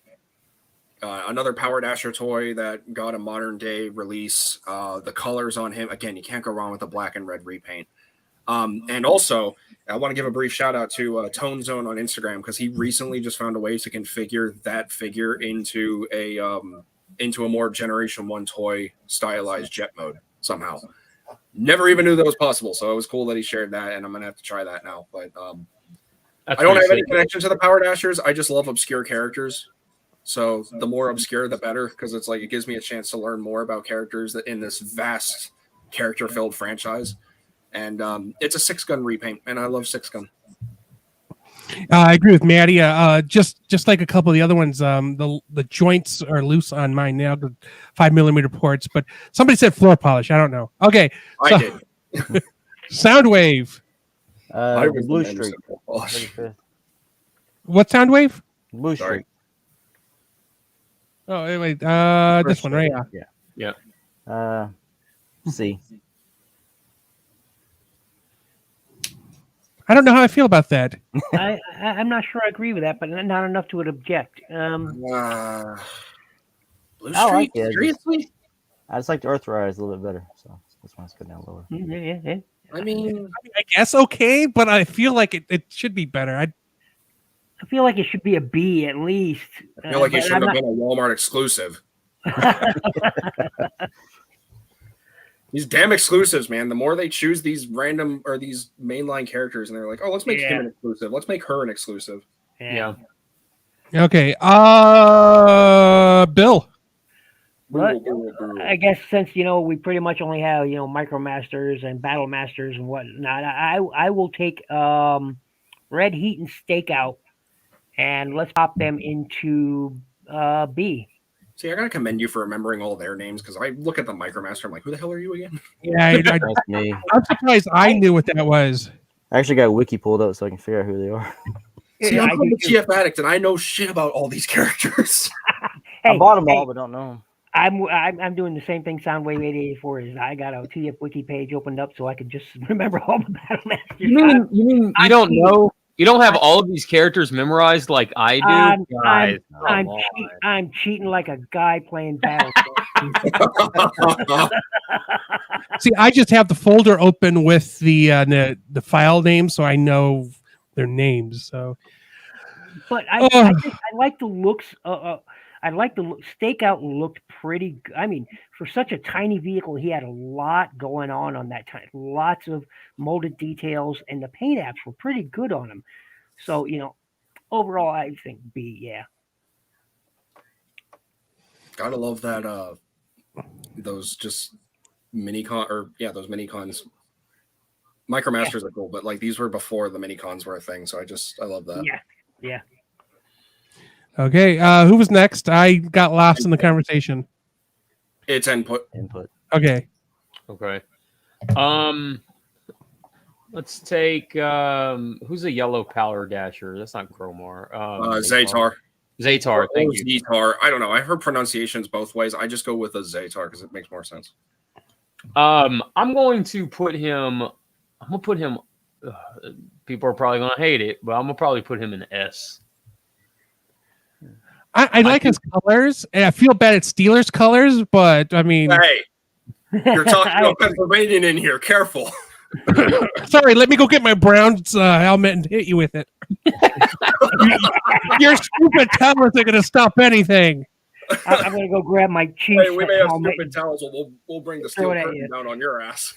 Another Power Dasher toy that got a modern day release. The colors on him, again, you can't go wrong with the black and red repaint. And also, I want to give a brief shout out to Tone Zone on Instagram because he recently just found a way to configure that figure into a more Generation 1 toy stylized jet mode somehow. Never even knew that was possible, so it was cool that he shared that, and I'm going to have to try that now. But That's I don't pretty have any sick. connection to the Power Dashers. I just love obscure characters. So the more obscure, the better, because it's like it gives me a chance to learn more about characters that in this vast character-filled franchise. And it's a 6-gun repaint, and I love 6-gun. I agree with Maddie. Just like a couple of the other ones, the joints are loose on mine now, the 5mm ports. But somebody said floor polish. I don't know. Okay, I did. Soundwave. I was Blue the man who Streak. said floor polish. 35th. What Soundwave? Blue Sorry. Streak. Oh, wait. This one, right? Yeah. C. I don't know how I feel about that. I'm not sure I agree with that, but not enough to object. Blue I Streak? like it. Seriously? I just like the Earthrise a little bit better, so this one's good down lower. Yeah. I mean, I guess okay, but I feel like it should be better. I feel like it should be a B at least. I feel like it but shouldn't I'm have been a Walmart exclusive. These damn exclusives, man. The more they choose these random or these mainline characters, and they're like, "Oh, let's make him an exclusive. Let's make her an exclusive." Yeah. Okay. Bill. But I guess since we pretty much only have Micromasters and Battle Masters and whatnot, I will take Red Heat and Stakeout, and let's pop them into B. See, I gotta commend you for remembering all their names because I look at the Micromaster. I'm like, "Who the hell are you again?" Yeah, That's me. I'm surprised I knew what that was. I actually got a wiki pulled up so I can figure out who they are. See, Yeah, I'm I from do the too. TF Addict, and I know shit about all these characters. I Hey, bought them hey, all, but don't know them. I'm doing the same thing Soundwave 884 is. I got a TF wiki page opened up so I can just remember all the Battle Masters. You mean you I'm don't cheating. know? You don't have all of these characters memorized like I do? Guys, come on. I'm cheating like a guy playing Battle. See, I just have the folder open with the file name, so I know their names. So But Oh. I like the looks. I like the look. Stakeout looked pretty. I mean, for such a tiny vehicle, he had a lot going on that time. Lots of molded details, and the paint apps were pretty good on him. So overall, I think B. Yeah. Gotta love that. Those just those mini cons. Micromasters are cool, but like these were before the mini cons were a thing, so I love that. Yeah. Okay, who was next? I got lost in the conversation. It's input. Okay. Okay. Let's take who's a yellow power dasher? That's not Cromar. Zaytar. Zaytar, thank you. Zaytar. I don't know. I heard pronunciations both ways. I just go with a Zaytar because it makes more sense. I'm going to put him. People are probably going to hate it, but I'm gonna probably put him in S. I like his colors, and I feel bad at Steelers colors, but I mean, Hey, you're talking about Pennsylvania in here. Careful. Sorry, let me go get my Browns helmet and hit you with it. Your stupid towels are going to stop anything. I'm going to go grab my Chiefs. Hey, we may have helmet stupid towels. We'll bring the steel curtain down on your ass.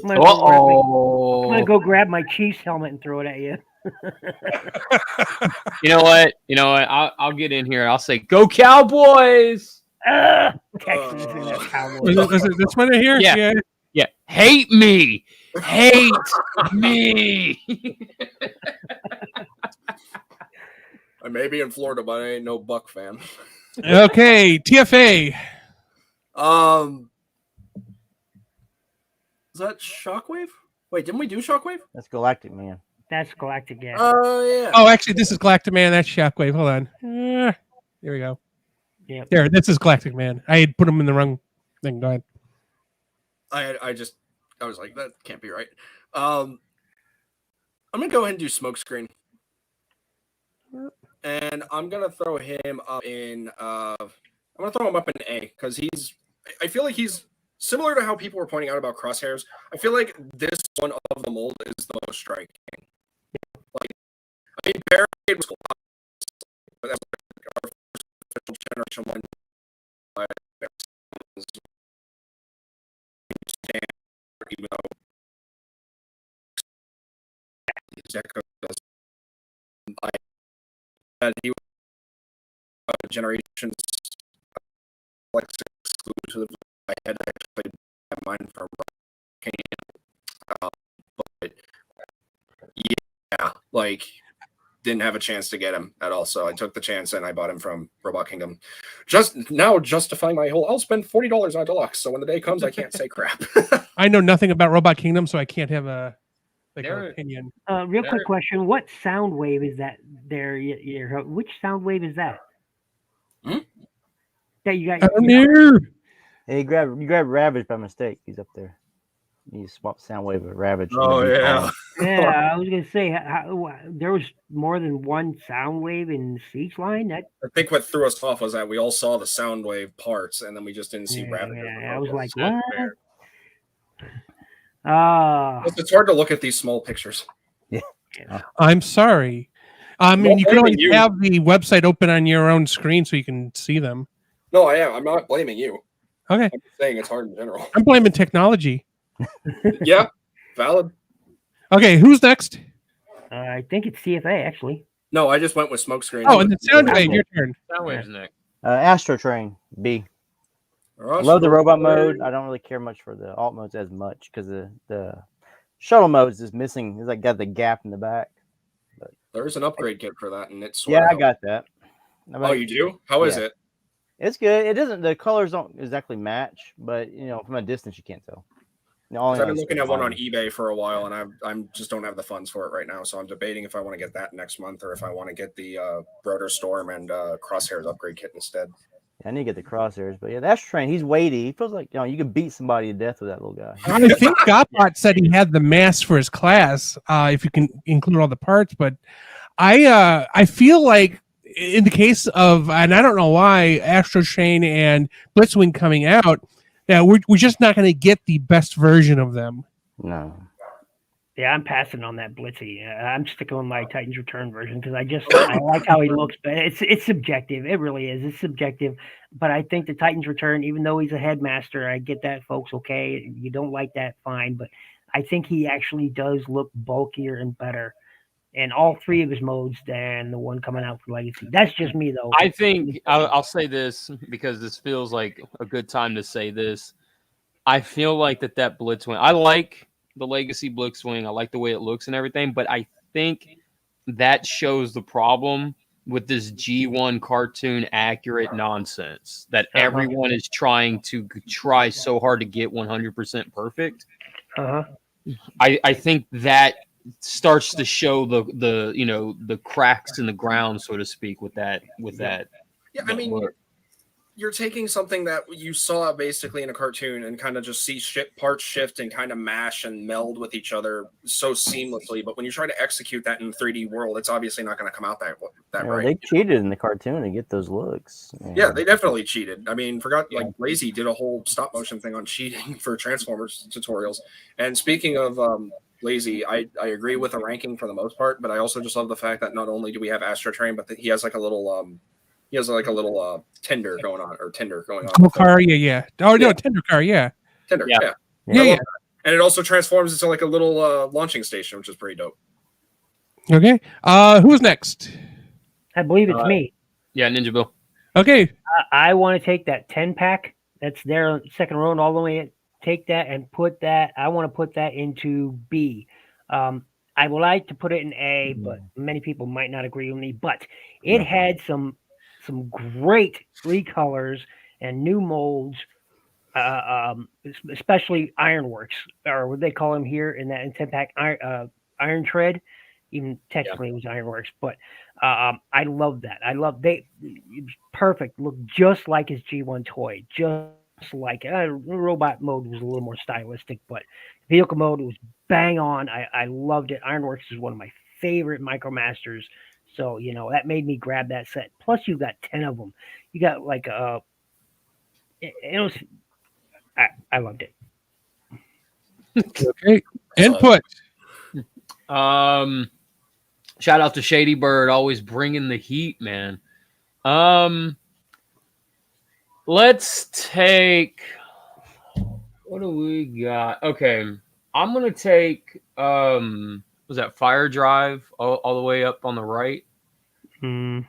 I'm going to go grab my Chiefs helmet and throw it at you. You know what? I'll get in here. I'll say, "Go Cowboys!" Texans and that Cowboys. Is it this one right here? Yeah. Hate me. Hate me. I may be in Florida, but I ain't no Buck fan. Okay, TFA. Is that Shockwave? Wait, didn't we do Shockwave? That's Galactic Man. That's Galactic, yeah. Yeah. Oh, actually, this is Galactic Man. That's Shockwave. Hold on. Here we go. Yeah. There, this is Galactic Man. I had put him in the wrong thing. Go ahead. I was like, that can't be right. I'm gonna go ahead and do Smokescreen, and I'm gonna throw him up in. I'm gonna throw him up in A because I feel like he's similar to how people were pointing out about Crosshairs. I feel like this one of the mold is the most striking. Like, I mean, Barricade was cool, but that's like our first official generation one. Even though he was generations like exclusive. I had actually had mine from but yeah, like didn't have a chance to get him at all. So I took the chance and I bought him from Robot Kingdom. Just now justifying my whole I'll spend $40 on deluxe. So when the day comes, I can't say crap. I know nothing about Robot Kingdom, so I can't have an opinion. Real quick question: what sound wave is that? There, which sound wave is that? That you got? Hey, you grabbed Ravage by mistake. He's up there. You swap Soundwave with Ravage. Oh yeah. Yeah, I was gonna say there was more than one Soundwave in Siege Line. I think what threw us off was that we all saw the Soundwave parts, and then we just didn't see Ravage. Yeah, I was like, what? It's hard to look at these small pictures. Yeah. I'm sorry. I mean, you can always have the website open on your own screen so you can see them. No, I am. I'm not blaming you. Okay. I'm just saying it's hard in general. I'm blaming technology. Yeah, valid. Okay, who's next? I think it's CFA, actually. No, I just went with Smokescreen. Oh, and the Soundwave, your turn. Soundwave's next. Astro Train, B. Love the robot mode. I don't really care much for the alt modes as much because the shuttle modes is missing. It's like got the gap in the back. But there's an upgrade kit for that, and it's I got that. Oh, you do? How is it? It's good. It doesn't. The colors don't exactly match, but from a distance you can't tell. I've been looking at one on eBay for a while, and I'm just don't have the funds for it right now. So I'm debating if I want to get that next month or if I want to get the Rotor Storm and Crosshairs upgrade kit instead. I need to get the Crosshairs, but the Astro Train, he's weighty. He feels like you could beat somebody to death with that little guy. I think Godbot said he had the mass for his class, if you can include all the parts. But I feel like in the case of, and I don't know why, Astro Train and Blitzwing coming out, yeah, we're just not going to get the best version of them. No. Yeah, I'm passing on that Blitzy. I'm sticking with my Titans Return version because I like how he looks, but it's subjective. It really is. It's subjective. But I think the Titans Return, even though he's a headmaster, I get that, folks. Okay, you don't like that, fine. But I think he actually does look bulkier and better in all 3 of his modes than the one coming out for Legacy. That's just me, though. I think I'll say this because this feels like a good time to say this. I feel like that Blitzwing. I like the Legacy Blitzwing. I like the way it looks and everything, but I think that shows the problem with this G1 cartoon accurate nonsense that everyone is trying to try so hard to get 100% perfect. I think that starts to show the cracks in the ground, so to speak, with that. Yeah, I mean, you're taking something that you saw basically in a cartoon and kind of just see parts shift and kind of mash and meld with each other so seamlessly. But when you try to execute that in the 3D world, it's obviously not going to come out that right. They cheated in the cartoon to get those looks. Yeah, they definitely cheated. I mean, Lazy did a whole stop motion thing on cheating for Transformers tutorials. And speaking of Lazy, I agree with the ranking for the most part, but I also just love the fact that not only do we have Astro Train, but that he has like a little tender going on. Cool car, yeah. Oh no, tender car, yeah. Tender, yeah. And it also transforms into like a little launching station, which is pretty dope. Okay. Who's next? I believe it's me. Yeah, Ninja Bill. Okay. I want to take that 10-pack that's there second row and all the way. Take that and put that. I want to put that into B. I would like to put it in A, but many people might not agree with me. But it had some great recolors and new molds, especially Ironworks, or what they call them here in that 10-pack, Iron Tread. Even technically it was Ironworks, but I love that. It was perfect. Looked just like his G1 toy, just like it. Robot mode was a little more stylistic, but vehicle mode was bang on. I loved it. Ironworks is one of my favorite MicroMasters. So, that made me grab that set. Plus, you got 10 of them. You got like I loved it. Okay. Input. Shout out to Shady Bird, always bringing the heat, man. Let's take. What do we got? Okay, I'm gonna take. Was that Fire Drive all the way up on the right? And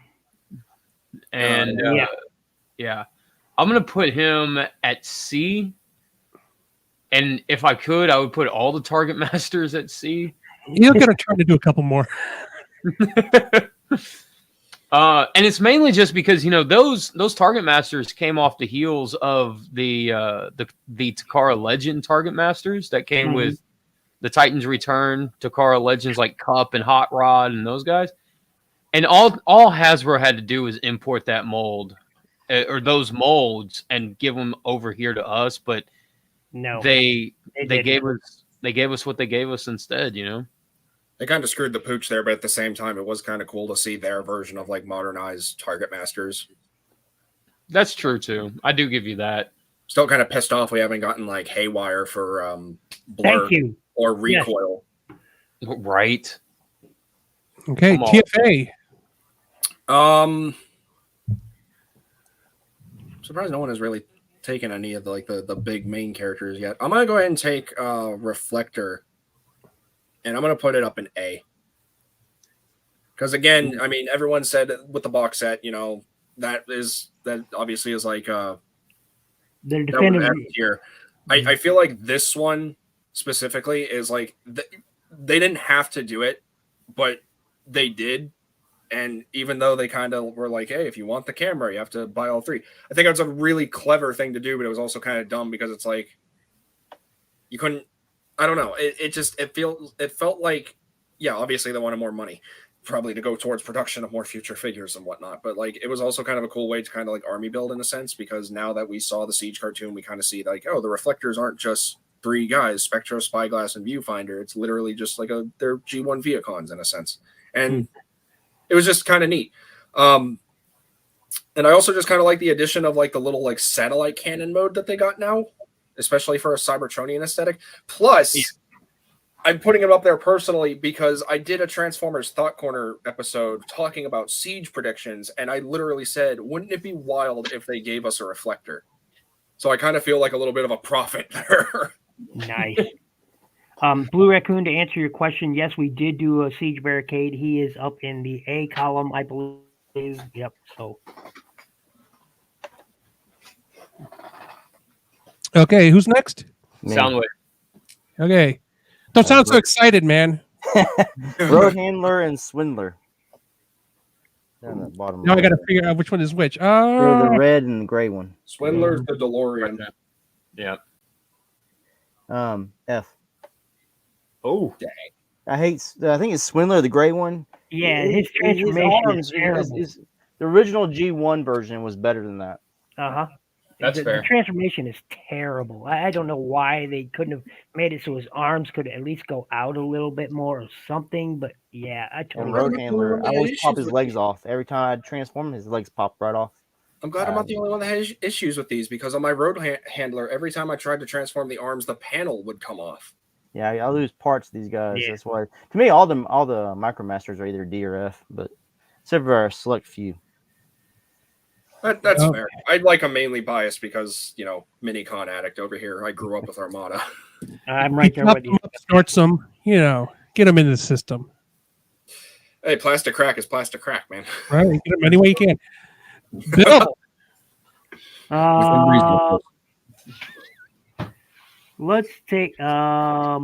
yeah, I'm gonna put him at C. And if I could, I would put all the Target Masters at C. You're gonna try to do a couple more. And it's mainly just because those Target Masters came off the heels of the Takara Legend Target Masters that came with the Titans Return, Takara Legends like Cup and Hot Rod and those guys. And all Hasbro had to do was import that mold or those molds and give them over here to us. But no, they gave us what they gave us instead. They kind of screwed the pooch there, but at the same time, it was kind of cool to see their version of like modernized Target Masters. That's true too. I do give you that. Still kind of pissed off we haven't gotten like Haywire for Blur. Thank you. Or Recoil. Yes. Right. Okay, TFA. I'm surprised no one has really taken any of the big main characters yet. I'm gonna go ahead and take Reflector. And I'm going to put it up in A. Because again, I mean, everyone said with the box set, that obviously is like the definitive here. I feel like this one specifically is like they didn't have to do it, but they did. And even though they kind of were like, hey, if you want the camera, you have to buy all 3. I think that's a really clever thing to do, but it was also kind of dumb because it's like you couldn't. I don't know. It felt like, yeah, obviously they wanted more money, probably to go towards production of more future figures and whatnot. But like, it was also kind of a cool way to kind of like army build in a sense, because now that we saw the Siege cartoon, we kind of see like, oh, the reflectors aren't just 3 guys, Spectro, Spyglass, and Viewfinder. It's literally just like they're G1 Viacons in a sense. And it was just kind of neat. And I also just kind of like the addition of like the little like satellite cannon mode that they got now, especially for a Cybertronian aesthetic. Plus, I'm putting it up there personally because I did a Transformers Thought Corner episode talking about Siege predictions, and I literally said, wouldn't it be wild if they gave us a reflector? So I kind of feel like a little bit of a prophet there. Nice. Blue Raccoon, to answer your question, yes, we did do a Siege Barricade. He is up in the A column, I believe. Yep. So Okay, who's next? Me. Soundwave. Okay. Don't sound so excited, man. Road handler and swindler. Down the bottom. Now I got to right. figure out which one is which. They're the red and the gray one. Swindler's the DeLorean. Yeah. F. Oh, I think it's Swindler, the gray one. yeah, his transformation is terrible. The original G1 version was better than that. That's fair. The transformation is terrible. I don't know why they couldn't have made it so his arms could at least go out a little bit more or something. But yeah, I And totally. road handler, I always pop his issues legs off. Every time I transform, his legs pop right off. I'm glad I'm not the only one that has issues with these because on my road handler, every time I tried to transform the arms, the panel would come off. Yeah, I lose parts of these guys. Yeah. That's why. To me, all the Micromasters are either D or F, but except for a select few. That's fair. I'd like I'm mainly biased because, Minicon addict over here. I grew up with Armada. I'm right there with you. Snort some, get them in the system. Hey, plastic crack is plastic crack, man. Right? Get them any way you can. Bill. Let's take so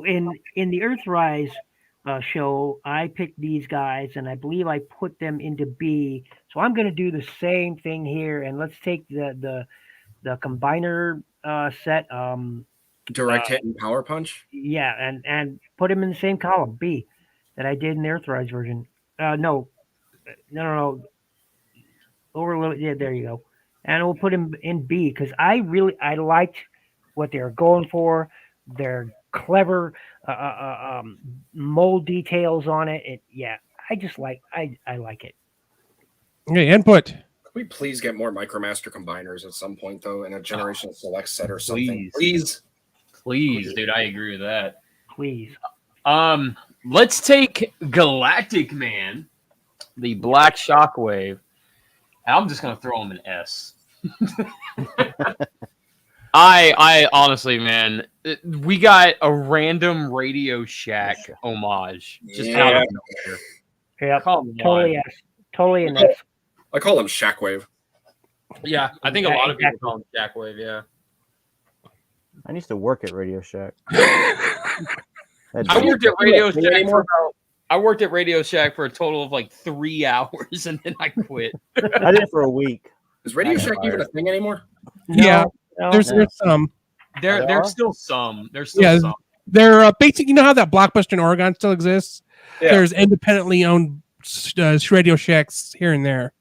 in the Earthrise show, I picked these guys and I believe I put them into B. So I'm going to do the same thing here, and let's take the combiner set. Direct hit and power punch. Yeah, and put them in the same column B that I did in the Earthrise version. No. Yeah, there you go. And we'll put him in B because I liked what they're going for. They're clever mold details on it. I just like it. Okay, input. Could we please get more Micromaster combiners at some point, though, in a Generational Select set or something? Please, dude, I agree with that. Please. Let's take Galactic Man, the Black Shockwave. I'm just gonna throw him an S. I honestly, man, we got a random Radio Shack homage. Just out of nowhere. Yeah, Come totally on. S. Totally an S. I call him Shackwave. Yeah, I think a lot of people call him Shackwave. Yeah. I used to work at Radio Shack. I worked at Radio Shack I worked at Radio Shack for a total of like 3 hours, and then I quit. I did it for a week. Is Radio Shack even a thing anymore? Yeah, No. there's some. There's still some. There's still some. They're basic. You know how that Blockbuster in Oregon still exists? Yeah. There's independently owned Radio Shacks here and there.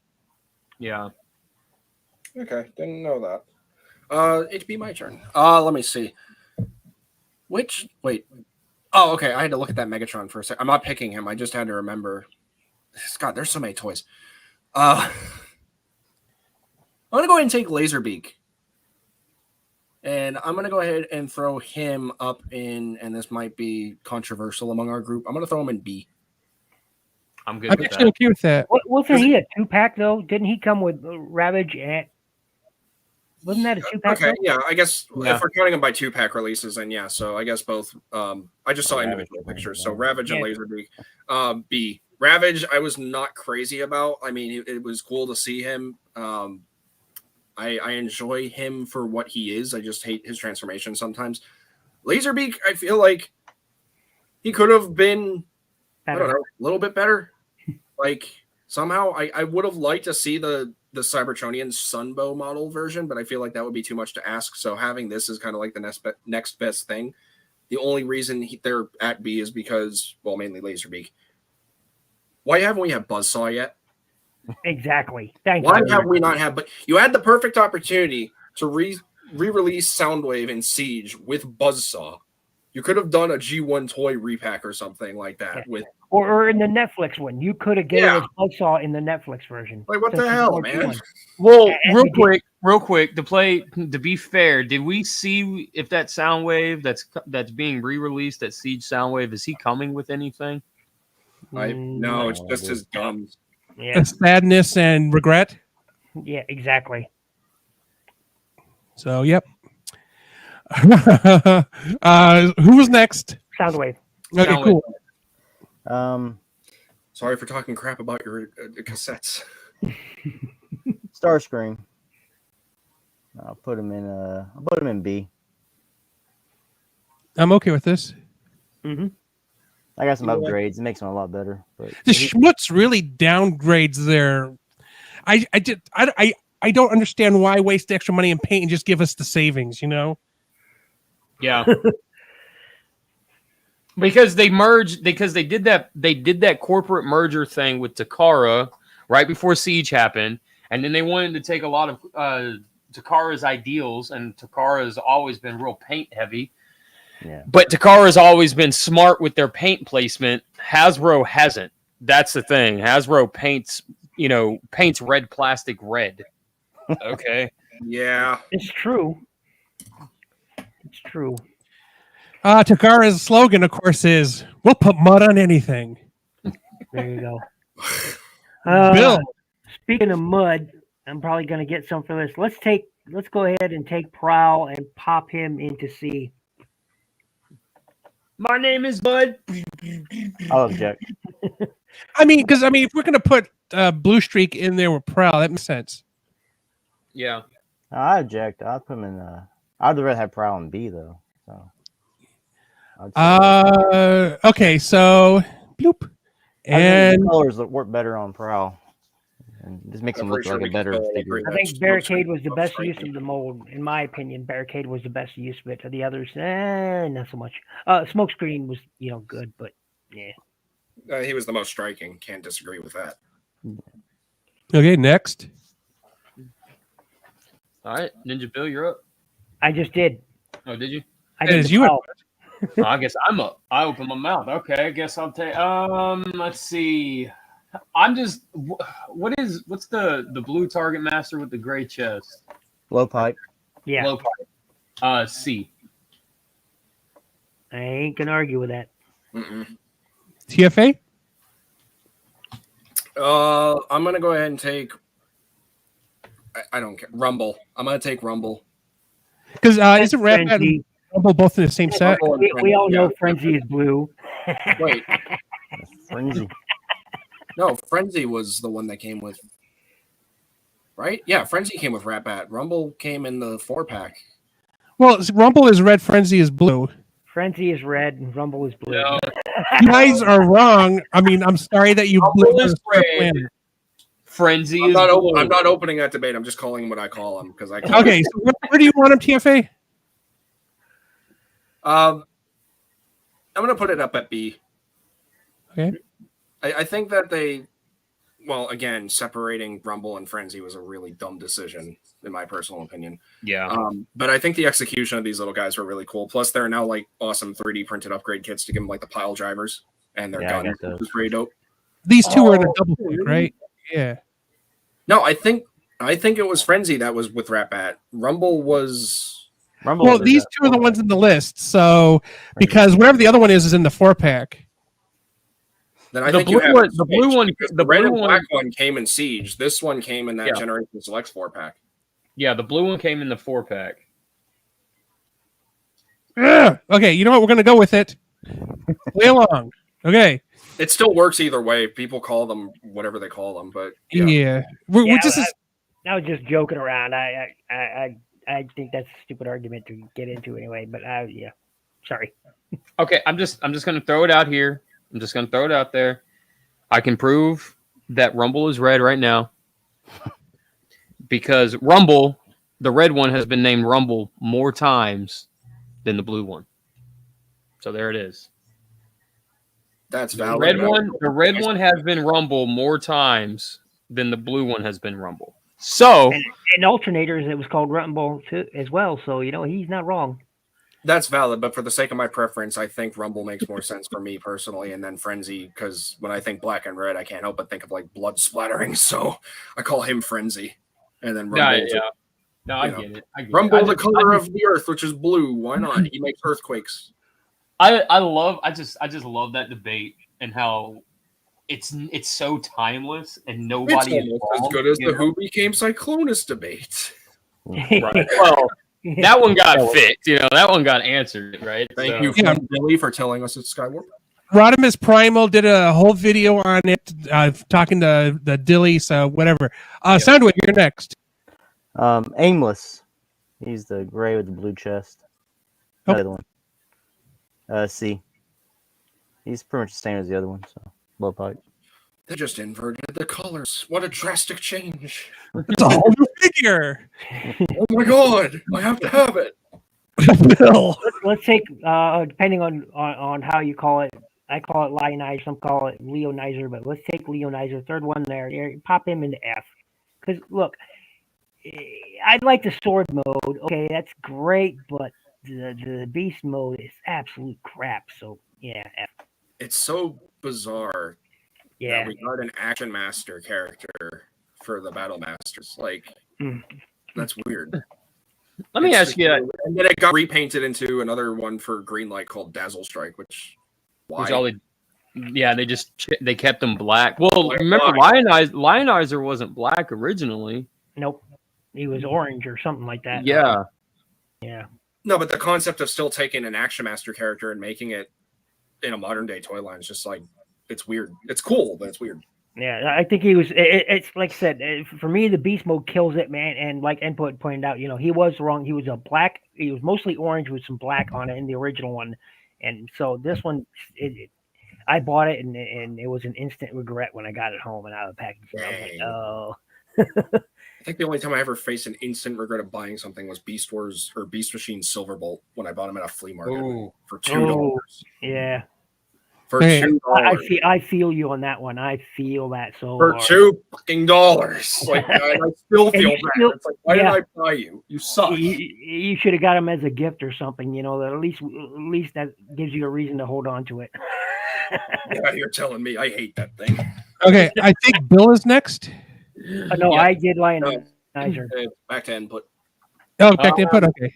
Yeah. Okay, didn't know that. It'd be my turn. Let me see. Wait. Oh, okay. I had to look at that Megatron for a second. I'm not picking him. I just had to remember. Scott, there's so many toys. I'm going to go ahead and take Laserbeak. And I'm going to go ahead and throw him up in, and this might be controversial among our group. I'm going to throw him in B. I'm good I'm with actually that. okay with that. Wasn't he a 2-pack though? Didn't he come with Ravage and? Wasn't that a 2-pack? Okay, yeah. I guess Yeah. if we're counting them by 2-pack releases, then yeah. So I guess both. I just saw individual pictures. So Ravage and Laserbeak. B. Ravage, I was not crazy about. I mean, it was cool to see him. I enjoy him for what he is. I just hate his transformation sometimes. Laserbeak, I feel like he could have been, I don't know, a little bit better. Like somehow I would have liked to see the Cybertronian Sunbow model version, but I feel like that would be too much to ask. So having this is kind of like the next best thing. The only reason they're at B is because, well, mainly Laserbeak. Why haven't we had Buzzsaw yet? Exactly. Thank Why you. have we not had? But you had the perfect opportunity to re-release Soundwave in Siege with Buzzsaw. You could have done a G1 toy repack or something like that with. Or in the Netflix one, you could have given us Buzzsaw in the Netflix version. Like what the hell, man? Well, real quick, to be fair, did we see if that Soundwave that's being re-released at Siege Soundwave, is he coming with anything? No, it's just his gums. Yeah. Sadness and regret. Yeah, exactly. So, yep. Who was next? Soundwave. Okay, Soundwave. cool. Sorry for talking crap about your cassettes. Starscream. I'll put him in B. I'm okay with this. Mm-hmm. I got some upgrades. It makes him a lot better. But The Schmutz really downgrades their. I don't understand why waste the extra money in paint and just give us the savings. You know. Yeah. Because they merged, because they did that corporate merger thing with Takara right before Siege happened, and then they wanted to take a lot of Takara's ideals, and Takara's always been real paint heavy. yeah. But Takara's always been smart with their paint placement. Hasbro hasn't. That's the thing. Hasbro paints red plastic red. Okay. Yeah. It's true. It's true. Takara's slogan, of course, is "We'll put mud on anything." There you go. Bill. Speaking of mud, I'm probably going to get some for this. Let's go ahead and take Prowl and pop him into C. My name is Bud. I'll object. Because if we're gonna put Blue Streak in there with Prowl, that makes sense. Yeah. I object. I'll put him in. I'd rather have Prowl in B though. So. Okay, so bloop, and the colors that work better on Prowl, and this makes him look like a better figure. I think Barricade was the best use of the mold, in my opinion. Barricade was the best use of it. The others, not so much. Smokescreen was, good, but yeah. He was the most striking. Can't disagree with that. okay, next. All right, Ninja Bill, you're up. I just did. Oh, did you? I That did. is you. I guess I'm up. I opened my mouth. Okay, I guess I'll take. Let's see. I'm just. What's the blue target master with the gray chest? Low pipe. Yeah, Low pipe. C. I ain't gonna argue with that. Mm-mm. TFA. I'm gonna go ahead and take. I don't care. Rumble. I'm gonna take Rumble. Because isn't Rat Bat and Frenzy. Rumble both in the same set? We all know Frenzy is blue. Wait, Frenzy. no, Frenzy was the one that came with. Right? Yeah, Frenzy came with Rat Bat. Rumble came in the 4-pack. Well, Rumble is red, Frenzy is blue. Frenzy is red and Rumble is blue. No. You guys are wrong. I'm sorry that you Rumble blew is red. Frenzy is blue. I'm not opening that debate. I'm just calling what I call them because I. Call Okay, so where do you want him, TFA? I'm gonna put it up at B. Okay. I think that again, separating Rumble and Frenzy was a really dumb decision, in my personal opinion. Yeah. But I think the execution of these little guys were really cool. Plus, there are now like awesome 3D printed upgrade kits to give them like the pile drivers and their Yeah, I guns, got those. which is pretty dope. These two were in a double pick, right? Yeah. No, I think it was Frenzy that was with Rat Bat. Rumble was. Rumble Well, was these a- two are the ones in the list. So because whatever the other one is in the 4-pack. Then I The think you blue have one- it the blue switched one- because the the red blue and one- black one came in Siege. This one came in that Yeah. Generation Selects 4-pack. Yeah, the blue one came in the 4-pack. Ugh. Okay, you know what? We're gonna go with it. Play along. Okay. It still works either way. People call them whatever they call them, but Yeah. We're Yeah, just I was just joking around. I think that's a stupid argument to get into anyway. But yeah, sorry. Okay, I'm just gonna throw it out here. I'm just gonna throw it out there. I can prove that Rumble is red right now because Rumble, the red one, has been named Rumble more times than the blue one. So there it is. that's The valid. red one has been Rumble more times than the blue one has been Rumble. So And alternators, it was called Rumble too, as well. So he's not wrong. That's valid, but for the sake of my preference, I think Rumble makes more sense for me personally, and then Frenzy, because when I think black and red, I can't help but think of like blood splattering, so I call him Frenzy. And then Rumble, No, I you know. get it. I get Rumble, it. the color of the earth, which is blue. Why not? He makes earthquakes. I just love that debate and how it's so timeless and nobody It's is almost as wrong, good as you the know? Who Became Cyclonus debate. Right. Well, That one got fixed. That one got answered, right? Thank you, Billy, for telling us it's Skywarp. Rodimus Primal did a whole video on it, talking to the Dilly, so whatever. Soundwave, you're next. Aimless. He's the gray with the blue chest. Oh. The other one. C. He's pretty much the same as the other one, so low pipe. They just inverted the colors. What a drastic change. It's a whole new figure. Oh my god, I have to have it. Bill. Let's take, depending on how you call it, I call it Lionizer, some call it Leonizer, but let's take Leonizer, third one there, pop him into F. Because, look, I like the sword mode. Okay, that's great, but the beast mode is absolute crap. So, yeah, F. It's so bizarre Yeah. that we got an Action Master character for the Battle Masters. Like, that's weird. Let me ask you. And then it got repainted into another one for Greenlight called Dazzle Strike, which why? They kept them black. Well, remember, Lionizer wasn't black originally. Nope. He was orange or something like that. Yeah. Yeah. No, but the concept of still taking an Action Master character and making it in a modern day toy line is just like, it's weird. It's cool, but it's weird. Yeah, I think he was. It's like I said, for me, the beast mode kills it, man. And like Input pointed out, he was wrong. He was a black. He was mostly orange with some black on it in the original one, and so this one, I bought it and it was an instant regret when I got it home and out of the package. I was like, oh. I think the only time I ever faced an instant regret of buying something was Beast Wars or Beast Machine Silverbolt when I bought them at a flea market for $2. Yeah. For $2. I feel you on that one. I feel that so for hard. $2 Like, I still feel bad. It's like, why did I buy you? You suck. You should have got them as a gift or something. That at least that gives you a reason to hold on to it. Yeah, you're telling me I hate that thing. Okay, I think Bill is next. No, I did Lionizer. Back to input. Oh, back to input. Okay.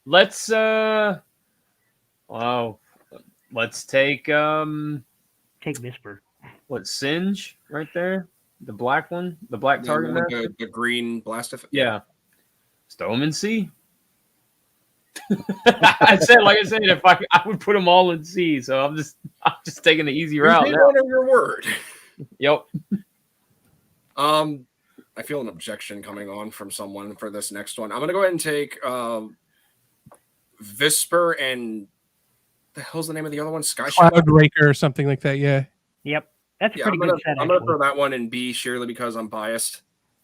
Let's let's take take Whisper. What, Singe right there? The black one, the black target master? The green blast effect. Yeah. Throw him in C. I said, if I would put them all in C, so I'm just taking the easy route now. Honor your word. Yep. I feel an objection coming on from someone for this next one. I'm gonna go ahead and take Visper and the hell's the name of the other one? Sky Cloud Raker or something like that. Yeah. Yep. That's a pretty good set. I'm gonna throw that one in B sheerly because I'm biased.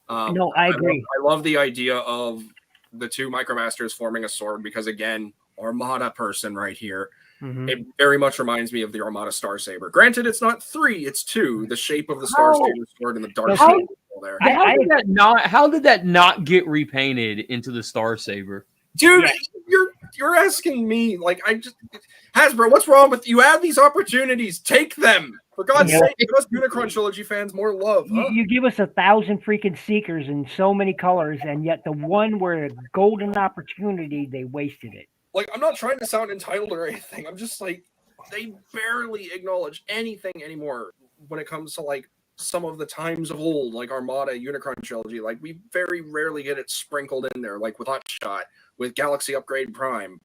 No, I agree. I love the idea of the two Micromasters forming a sword because, again, Armada person right here. Mm-hmm. It very much reminds me of the Armada Star Saber. Granted, it's not 3, it's 2. The shape of the Star Saber sword and the dark saber there. How did that not get repainted into the Star Saber? Dude, you're asking me, like, Hasbro, what's wrong with you? Have these opportunities, take them. For God's sake, give us Unicron Trilogy fans more love. Huh? You give us 1,000 freaking Seekers in so many colors, and yet the one where a golden opportunity, they wasted it. Like, I'm not trying to sound entitled or anything. I'm just like, they barely acknowledge anything anymore when it comes to, like, some of the times of old, like Armada, Unicron Trilogy. Like, we very rarely get it sprinkled in there, like with Hotshot, with Galaxy Upgrade Prime,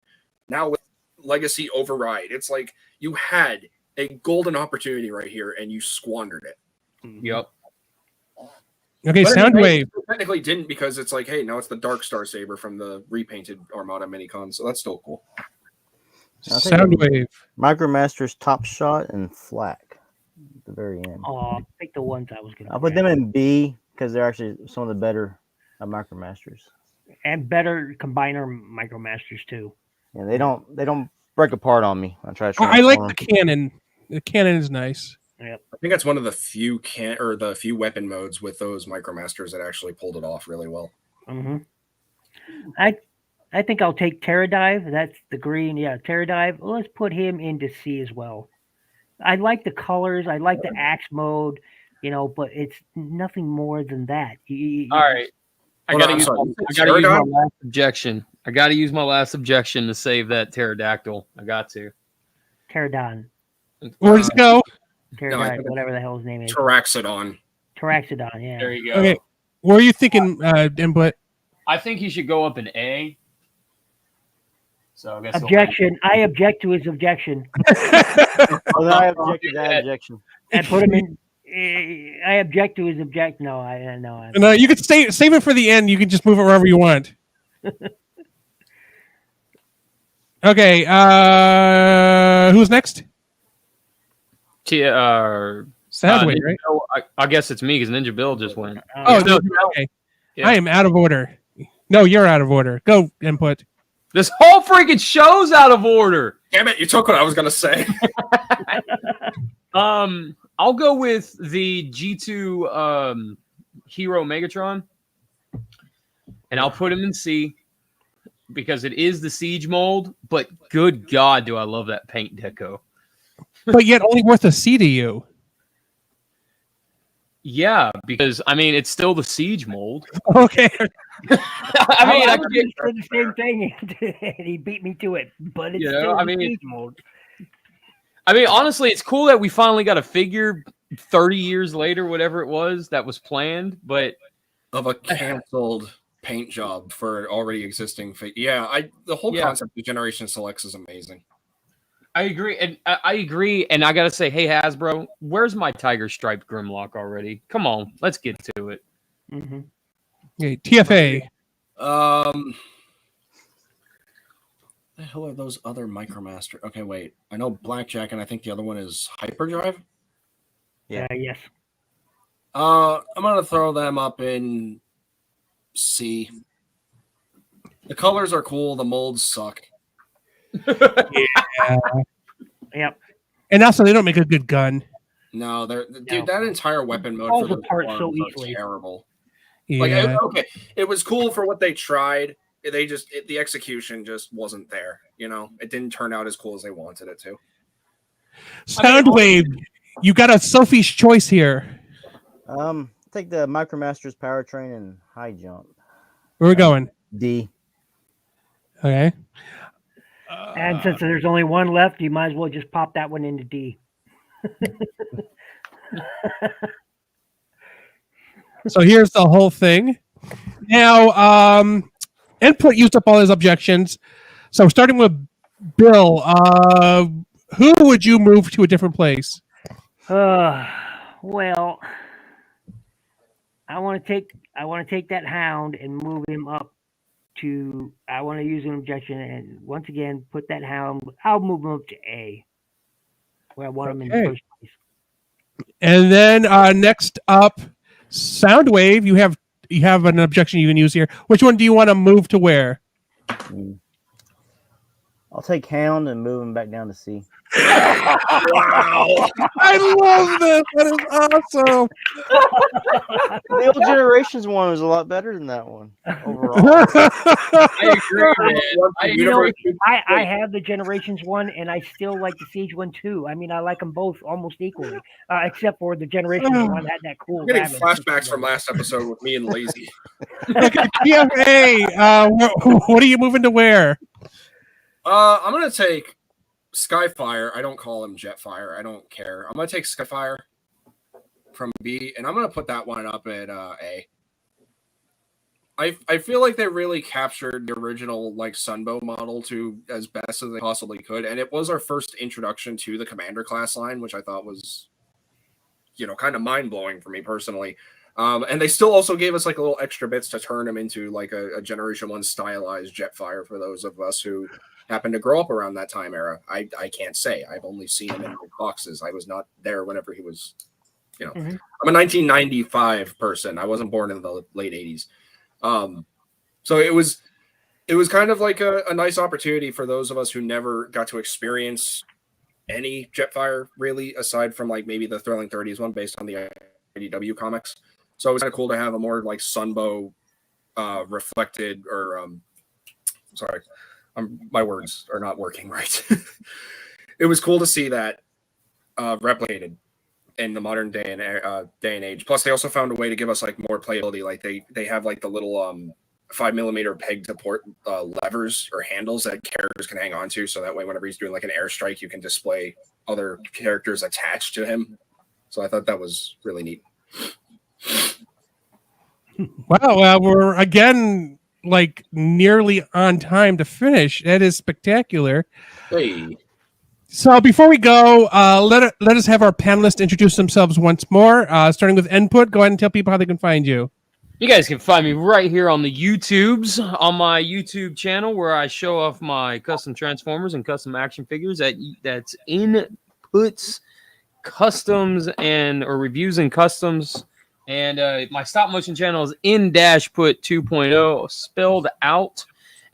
now with Legacy Override. It's like you had a golden opportunity right here, and you squandered it. Yep. Okay, Soundwave. Technically didn't because it's like, hey, now it's the Dark Star Saber from the repainted Armada minicon, so that's still cool. Soundwave. Micromasters Top Shot and Flak at the very end. Oh, pick the ones I was going to. I'll put them in B because they're actually some of the better Micromasters. And better combiner Micromasters too. Yeah, they don't break apart on me. I like the cannon. The cannon is nice. Yep. I think that's one of the few few weapon modes with those Micromasters that actually pulled it off really well. Mm-hmm. I think I'll take Terradive. That's the green. Yeah, Terradive. Let's put him into C as well. I like the colors. I like the axe mode, but it's nothing more than that. All right. I got to use my last objection. I got to use my last objection to save that pterodactyl. I got to. Pterodon. Where does it go? Pterodon, whatever the hell his name is. Taraxodon, yeah. There you go. Okay. Where are you thinking, Input? I think he should go up in A So I guess Objection. I object to his objection. Oh, I object to that objection. And put him in. I object to his object. No, no. No, you could save it for the end. You can just move it wherever you want. Okay. Who's next? Soundwave, right? I guess it's me because Ninja Bill just went. Oh, no, okay. Yeah. I am out of order. No, you're out of order. Go input. This whole freaking show's out of order. Damn it! You took what I was gonna say. I'll go with the G2 Hero Megatron, and I'll put him in C because it is the Siege mold. But good God, do I love that paint deco! But yet, only worth a C to you. Yeah, because I mean it's still the Siege mold. Okay. I did the same thing, and he beat me to it. But it's still the Siege mold. I mean, honestly, it's cool that we finally got a figure 30 years later, whatever it was that was planned, but of a canceled paint job for already existing figure. Yeah, the whole concept of Generation Selects is amazing. I agree, and I gotta say, hey Hasbro, where's my tiger striped Grimlock already? Come on, let's get to it. Mm-hmm. Okay, TFA. The hell are those other Micromaster? Okay, wait. I know Blackjack, and I think the other one is Hyperdrive. Yeah. Yes. I'm gonna throw them up in C. The colors are cool. The molds suck. Yeah. Yep. And also, they don't make a good gun. No, dude. That entire weapon mode falls for the apart so arms are easily. terrible. Yeah. Like, it was cool for what they tried. The execution just wasn't there. You know, it didn't turn out as cool as they wanted it to. Soundwave, you got a Sophie's choice here. Take the Micromasters Powertrain and High Jump. Where are we going? D. Okay. And since there's only one left, you might as well just pop that one into D. So here's the whole thing. Now, Input used up all his objections. So starting with Bill, who would you move to a different place? Well, I want to take that Hound and move him up to. I want to use an objection and once again put that Hound. I'll move him up to A, where I want him in the first place. And then next up, Soundwave. You have an objection you can use here. Which one do you want to move to where? I'll take Hound and move him back down to C. Wow! I love this. That is awesome. The old Generations one was a lot better than that one overall. I agree, man. I have the Generations one, and I still like the Siege one too. I mean, I like them both almost equally, except for the Generations one had that cool. I'm getting flashbacks from last episode with me and Lazy. Okay, TFA, what are you moving to where? I'm gonna take Skyfire. I don't call him Jetfire. I don't care. I'm gonna take Skyfire from B, and I'm gonna put that one up at A. I feel like they really captured the original like Sunbow model to as best as they possibly could, and it was our first introduction to the Commander class line, which I thought was, kind of mind blowing for me personally. And they still also gave us like a little extra bits to turn them into like a Generation 1 stylized Jetfire for those of us who happened to grow up around that time era. I can't say. I've only seen him in boxes. I was not there whenever he was, I'm a 1995 person. I wasn't born in the late 80s. So it was kind of like a nice opportunity for those of us who never got to experience any Jetfire really, aside from like maybe the Thrilling 30s one based on the IDW comics. So it was kind of cool to have a more like Sunbow reflected or sorry, my words are not working right. It was cool to see that replicated in the modern day and age. Plus, they also found a way to give us like more playability. Like they have like the little 5mm peg to port levers or handles that characters can hang on to. So that way, whenever he's doing like an airstrike, you can display other characters attached to him. So I thought that was really neat. Wow, we're again like nearly on time to finish. That is spectacular. Hey. So before we go, let us have our panelists introduce themselves once more. Starting with Input, go ahead and tell people how they can find you. You guys can find me right here on the YouTubes, on my YouTube channel, where I show off my custom Transformers and custom action figures. That's Inputs Customs or Reviews and Customs. And my stop motion channel is in-put 2.0 spelled out.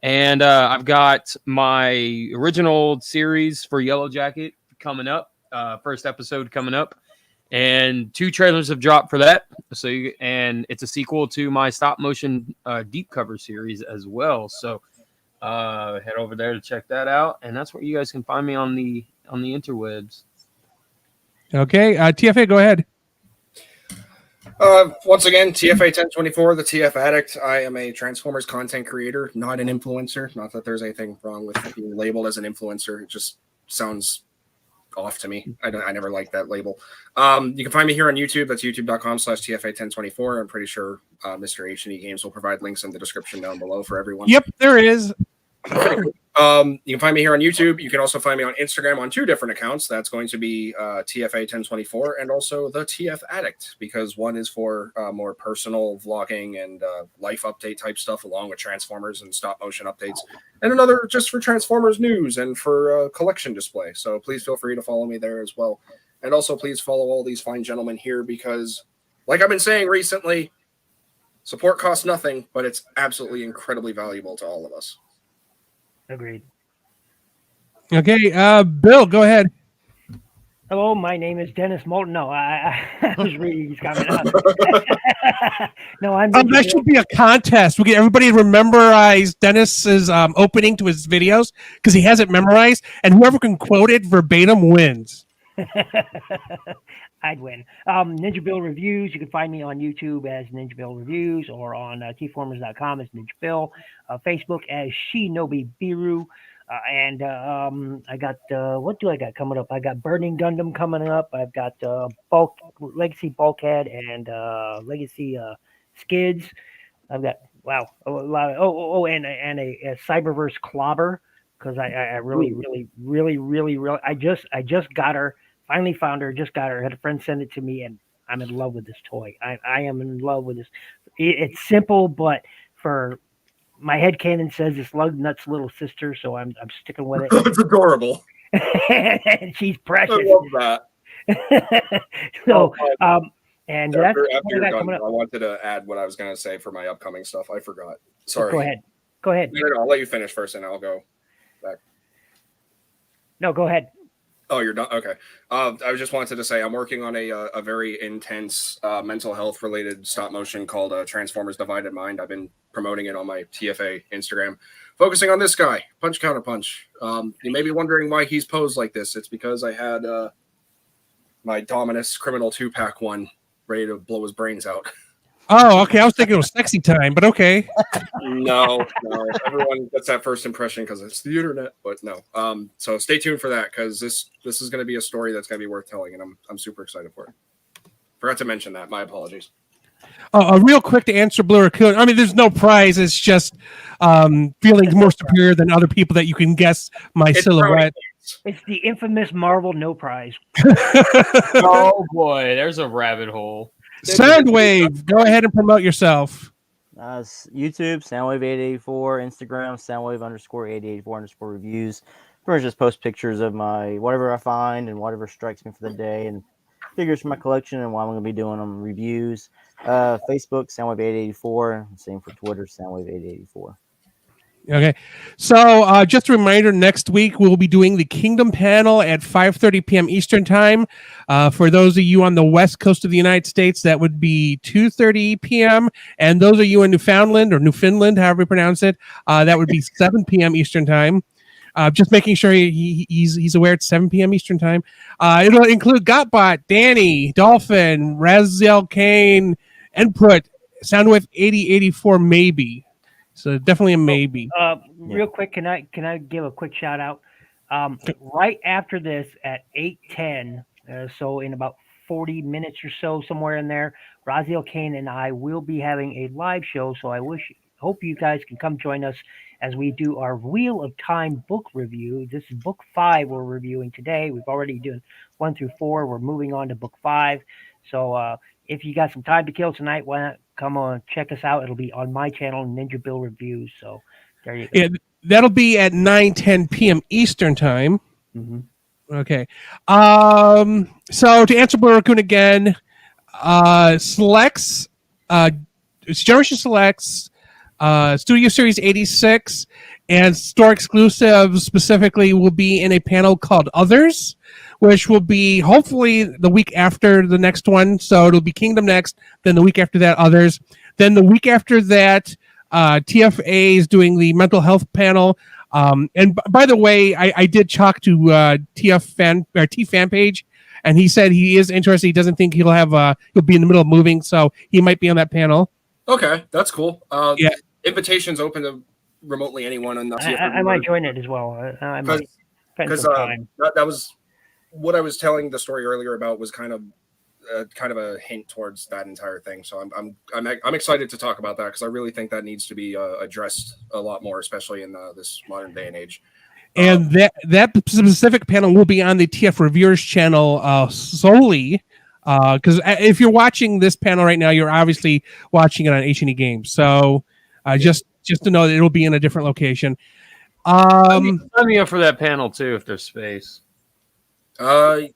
And I've got my original series for Yellow Jacket coming up, first episode coming up. And 2 trailers have dropped for that. And it's a sequel to my stop motion deep cover series as well. So head over there to check that out. And that's where you guys can find me on the interwebs. Okay, TFA, go ahead. Once again, TFA 1024, the TF Addict. I am a Transformers content creator, not an influencer. Not that there's anything wrong with being labeled as an influencer. It just sounds off to me. I never liked that label. You can find me here on YouTube. That's youtube.com/TFA1024. I'm pretty sure Mr. H&E Games will provide links in the description down below for everyone. Yep, there is. You can find me here on YouTube. You can also find me on Instagram on 2 different accounts. That's going to be TFA1024 and also the TF Addict, because one is for more personal vlogging and life update type stuff, along with Transformers and stop motion updates, and another just for Transformers news and for collection display. So please feel free to follow me there as well. And also please follow all these fine gentlemen here, because like I've been saying recently, support costs nothing, but it's absolutely incredibly valuable to all of us. Agreed. Okay, Bill, go ahead. Hello, my name is Dennis Moulton. No, I was reading his comment. No, I'm. That should be a contest. We get everybody to memorize Dennis's opening to his videos, because he has it memorized, and whoever can quote it verbatim wins. I'd win. Ninja Bill Reviews. You can find me on YouTube as Ninja Bill Reviews, or on tformers.com as Ninja Bill. Facebook as Shinobi Biru. And I got, what do I got coming up? I got Burning Gundam coming up. I've got Legacy Bulkhead and Legacy Skids. I've got, wow, a lot of, and a Cyberverse Clobber, because I really, I just got her. Finally found her, just got her. Had a friend send it to me, and I'm in love with this toy. I am in love with this. It's simple, but for my headcanon says it's Lugnut's little sister, so I'm sticking with it. It's adorable. And she's precious. I love that. So, and after that's you're done, I wanted to add what I was going to say for my upcoming stuff. I forgot. Sorry. Go ahead. No, I'll let you finish first, and I'll go back. No, go ahead. Oh, you're done? Okay. I just wanted to say I'm working on a very intense mental health related stop motion called Transformers Divided Mind. I've been promoting it on my TFA Instagram, focusing on this guy, Punch Counter Punch. You may be wondering why he's posed like this. It's because I had my Dominus Criminal 2-pack one ready to blow his brains out. Oh, okay. I was thinking it was sexy time, but okay. No. Everyone gets that first impression because it's the internet, but no. So stay tuned for that, because this is going to be a story that's going to be worth telling, and I'm super excited for it. Forgot to mention that. My apologies. Real quick to answer Blue Raccoon. I mean, there's no prize. It's just feeling more superior than other people that you can guess my silhouette. It's the infamous Marvel no prize. Oh boy, there's a rabbit hole. Soundwave, go ahead and promote yourself. YouTube, Soundwave884, Instagram, Soundwave_884_reviews. Pretty much just post pictures of my whatever I find and whatever strikes me for the day, and figures from my collection and what I'm going to be doing on reviews. Facebook, Soundwave884. Same for Twitter, Soundwave884. Okay, so just a reminder, next week we'll be doing the Kingdom panel at 5:30 p.m. Eastern Time. For those of you on the west coast of the United States, that would be 2:30 p.m. And those of you in Newfoundland or Newfoundland, however you pronounce it, that would be 7 p.m. Eastern Time. Just making sure he's aware it's 7 p.m. Eastern Time. It'll include Gotbot, Danny, Dolphin, Raziel Kane, Input, Soundwave 8084, maybe. So definitely a maybe. Real quick, can I give a quick shout out? Right after this at 8:10, so in about 40 minutes or so, somewhere in there, Raziel Kane and I will be having a live show. So I wish hope you guys can come join us as we do our Wheel of Time book review. This is book 5 we're reviewing today. We've already done 1 through 4. We're moving on to book 5. So if you got some time to kill tonight, why not come on, check us out. It'll be on my channel, Ninja Bill Reviews. So there you go. Yeah, that'll be at 9:10 p.m. Eastern time. Mm-hmm. Okay. So to answer Blue Raccoon again, selects, Generation Selects, Studio Series 86, and store exclusive specifically will be in a panel called Others, which will be hopefully the week after the next one. So it'll be Kingdom next, then the week after that, Others. Then the week after that, TFA is doing the mental health panel. And by the way, I did talk to T fan page, and he said he is interested. He doesn't think he'll be in the middle of moving, so he might be on that panel. Okay, that's cool. Yeah. Invitations open to remotely anyone, and I might join it as well. I might spend some time. That was what I was telling the story earlier about. Was kind of a hint towards that entire thing. So I'm excited to talk about that because I really think that needs to be addressed a lot more, especially in this modern day and age. And that specific panel will be on the TF Reviewers channel solely. Because if you're watching this panel right now, you're obviously watching it on H&E Games. So just to know that it'll be in a different location. Sign me up for that panel too if there's space. I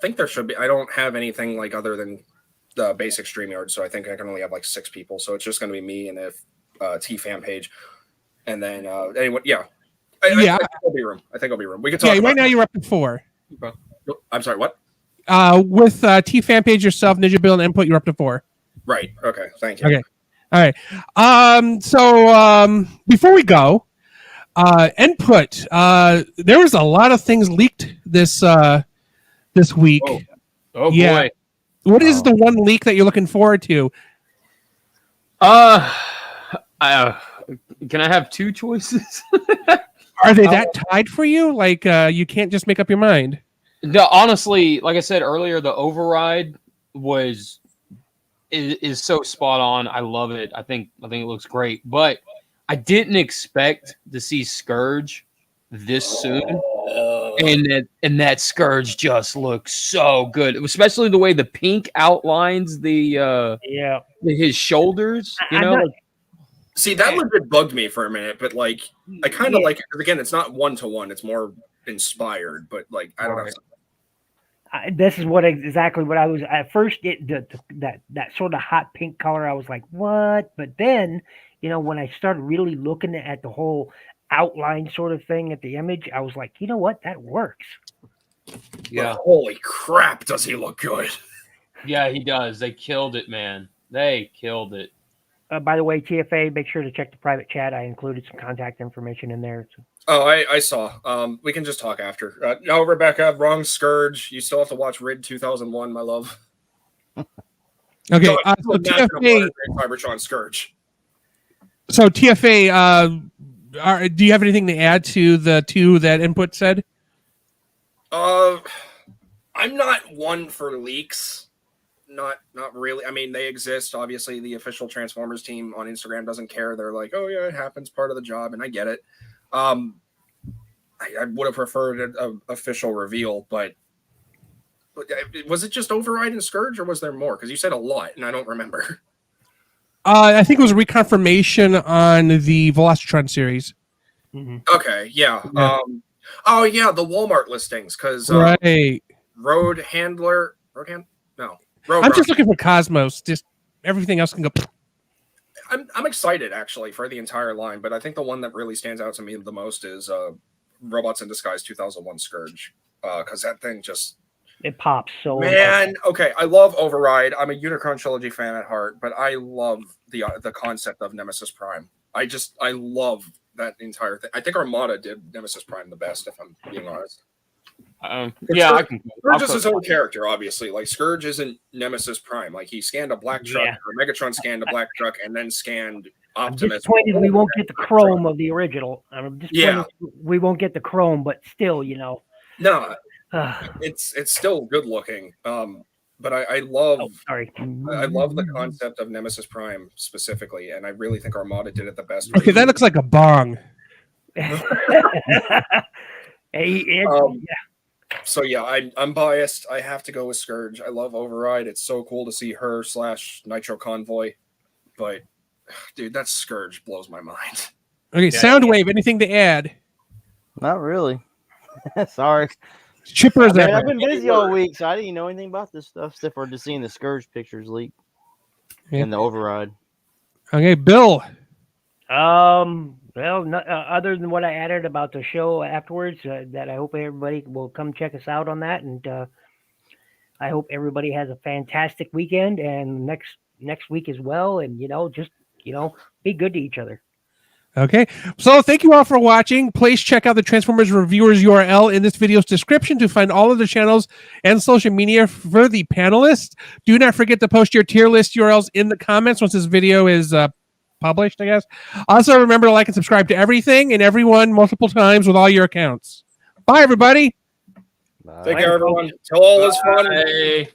think there should be. I don't have anything like other than the basic StreamYard, so I think I can only have like 6 people. So it's just going to be me and if T fan page, and then anyone. Yeah, I think there'll be room. I think there'll be room. We can talk. Yeah, right now you're up to 4. I'm sorry. What? With T fan page yourself, Ninja Bill, and input, you're up to 4. Right. Okay. Thank you. Okay. All right. So before we go, input. There was a lot of things leaked this week. Oh boy. What is the one leak that you're looking forward to? Can I have 2 choices? Are they that tied for you? Like you can't just make up your mind? No, honestly, like I said earlier, the override is so spot on. I love it. I think it looks great, but I didn't expect to see Scourge this soon. And that Scourge just looks so good, especially the way the pink outlines his shoulders. See, that legit bugged me for a minute, but like I kind of like it because again, it's not 1-to-1; it's more inspired. But like I don't know. This is exactly what I was at first. That sort of hot pink color, I was like, "What?" But then, when I started really looking at the whole outline sort of thing at the image, I was like, you know what? That works. Yeah. But holy crap, does he look good? Yeah, he does. They killed it, man. They killed it. By the way, TFA, make sure to check the private chat. I included some contact information in there. Oh, I saw. We can just talk after. No, Rebecca, wrong Scourge. You still have to watch RID 2001, my love. Okay, so TFA Cybertron Scourge. So TFA, do you have anything to add to the 2 that input said? I'm not one for leaks. Not really. I mean, they exist. Obviously, the official Transformers team on Instagram doesn't care. They're like, oh yeah, it happens, part of the job, and I get it. I would have preferred an official reveal, but was it just Override and Scourge, or was there more? Because you said a lot, and I don't remember. I think it was a reconfirmation on the Velocitron series. Mm-hmm. Okay, yeah. Oh yeah, the Walmart listings, because right. Road Handler. I'm just looking for Cosmos. Just everything else can go. I'm excited actually for the entire line, but I think the one that really stands out to me the most is Robots in Disguise 2001 Scourge, because that thing just it pops so man. Okay, I love Override. I'm a Unicron trilogy fan at heart, but I love the concept of Nemesis Prime. I love that entire thing. I think Armada did Nemesis Prime the best, if I'm being honest. Yeah, I can. Scourge is his own character, obviously. Like Scourge isn't Nemesis Prime. Like he scanned a black truck, or Megatron scanned a black truck, and then scanned Optimus. I'm disappointed we won't get the chrome of the original. I'm disappointed we won't get the chrome, but still, No, it's still good looking. but I love Oh, sorry. I love the concept of Nemesis Prime specifically, and I really think Armada did it the best. Okay, that looks like a bong. So yeah, I'm biased. I have to go with Scourge. I love Override. It's so cool to see her / Nitro Convoy, but dude, that Scourge blows my mind. Okay, Soundwave, anything to add? Not really. Sorry. Chippers Man, ever. I've been busy all week, so I didn't know anything about this stuff except for just seeing the Scourge pictures leak and the Override. Okay, Bill. Well, other than what I added about the show afterwards, that I hope everybody will come check us out on that, and I hope everybody has a fantastic weekend and next week as well. And just be good to each other. Okay, so thank you all for watching. Please check out the Transformers Reviewers URL in this video's description to find all of the channels and social media for the panelists. Do not forget to post your tier list URLs in the comments once this video is published, I guess. Also, remember to like and subscribe to everything and everyone multiple times with all your accounts. Bye, everybody. Take care, everyone. Till all is fun. Bye.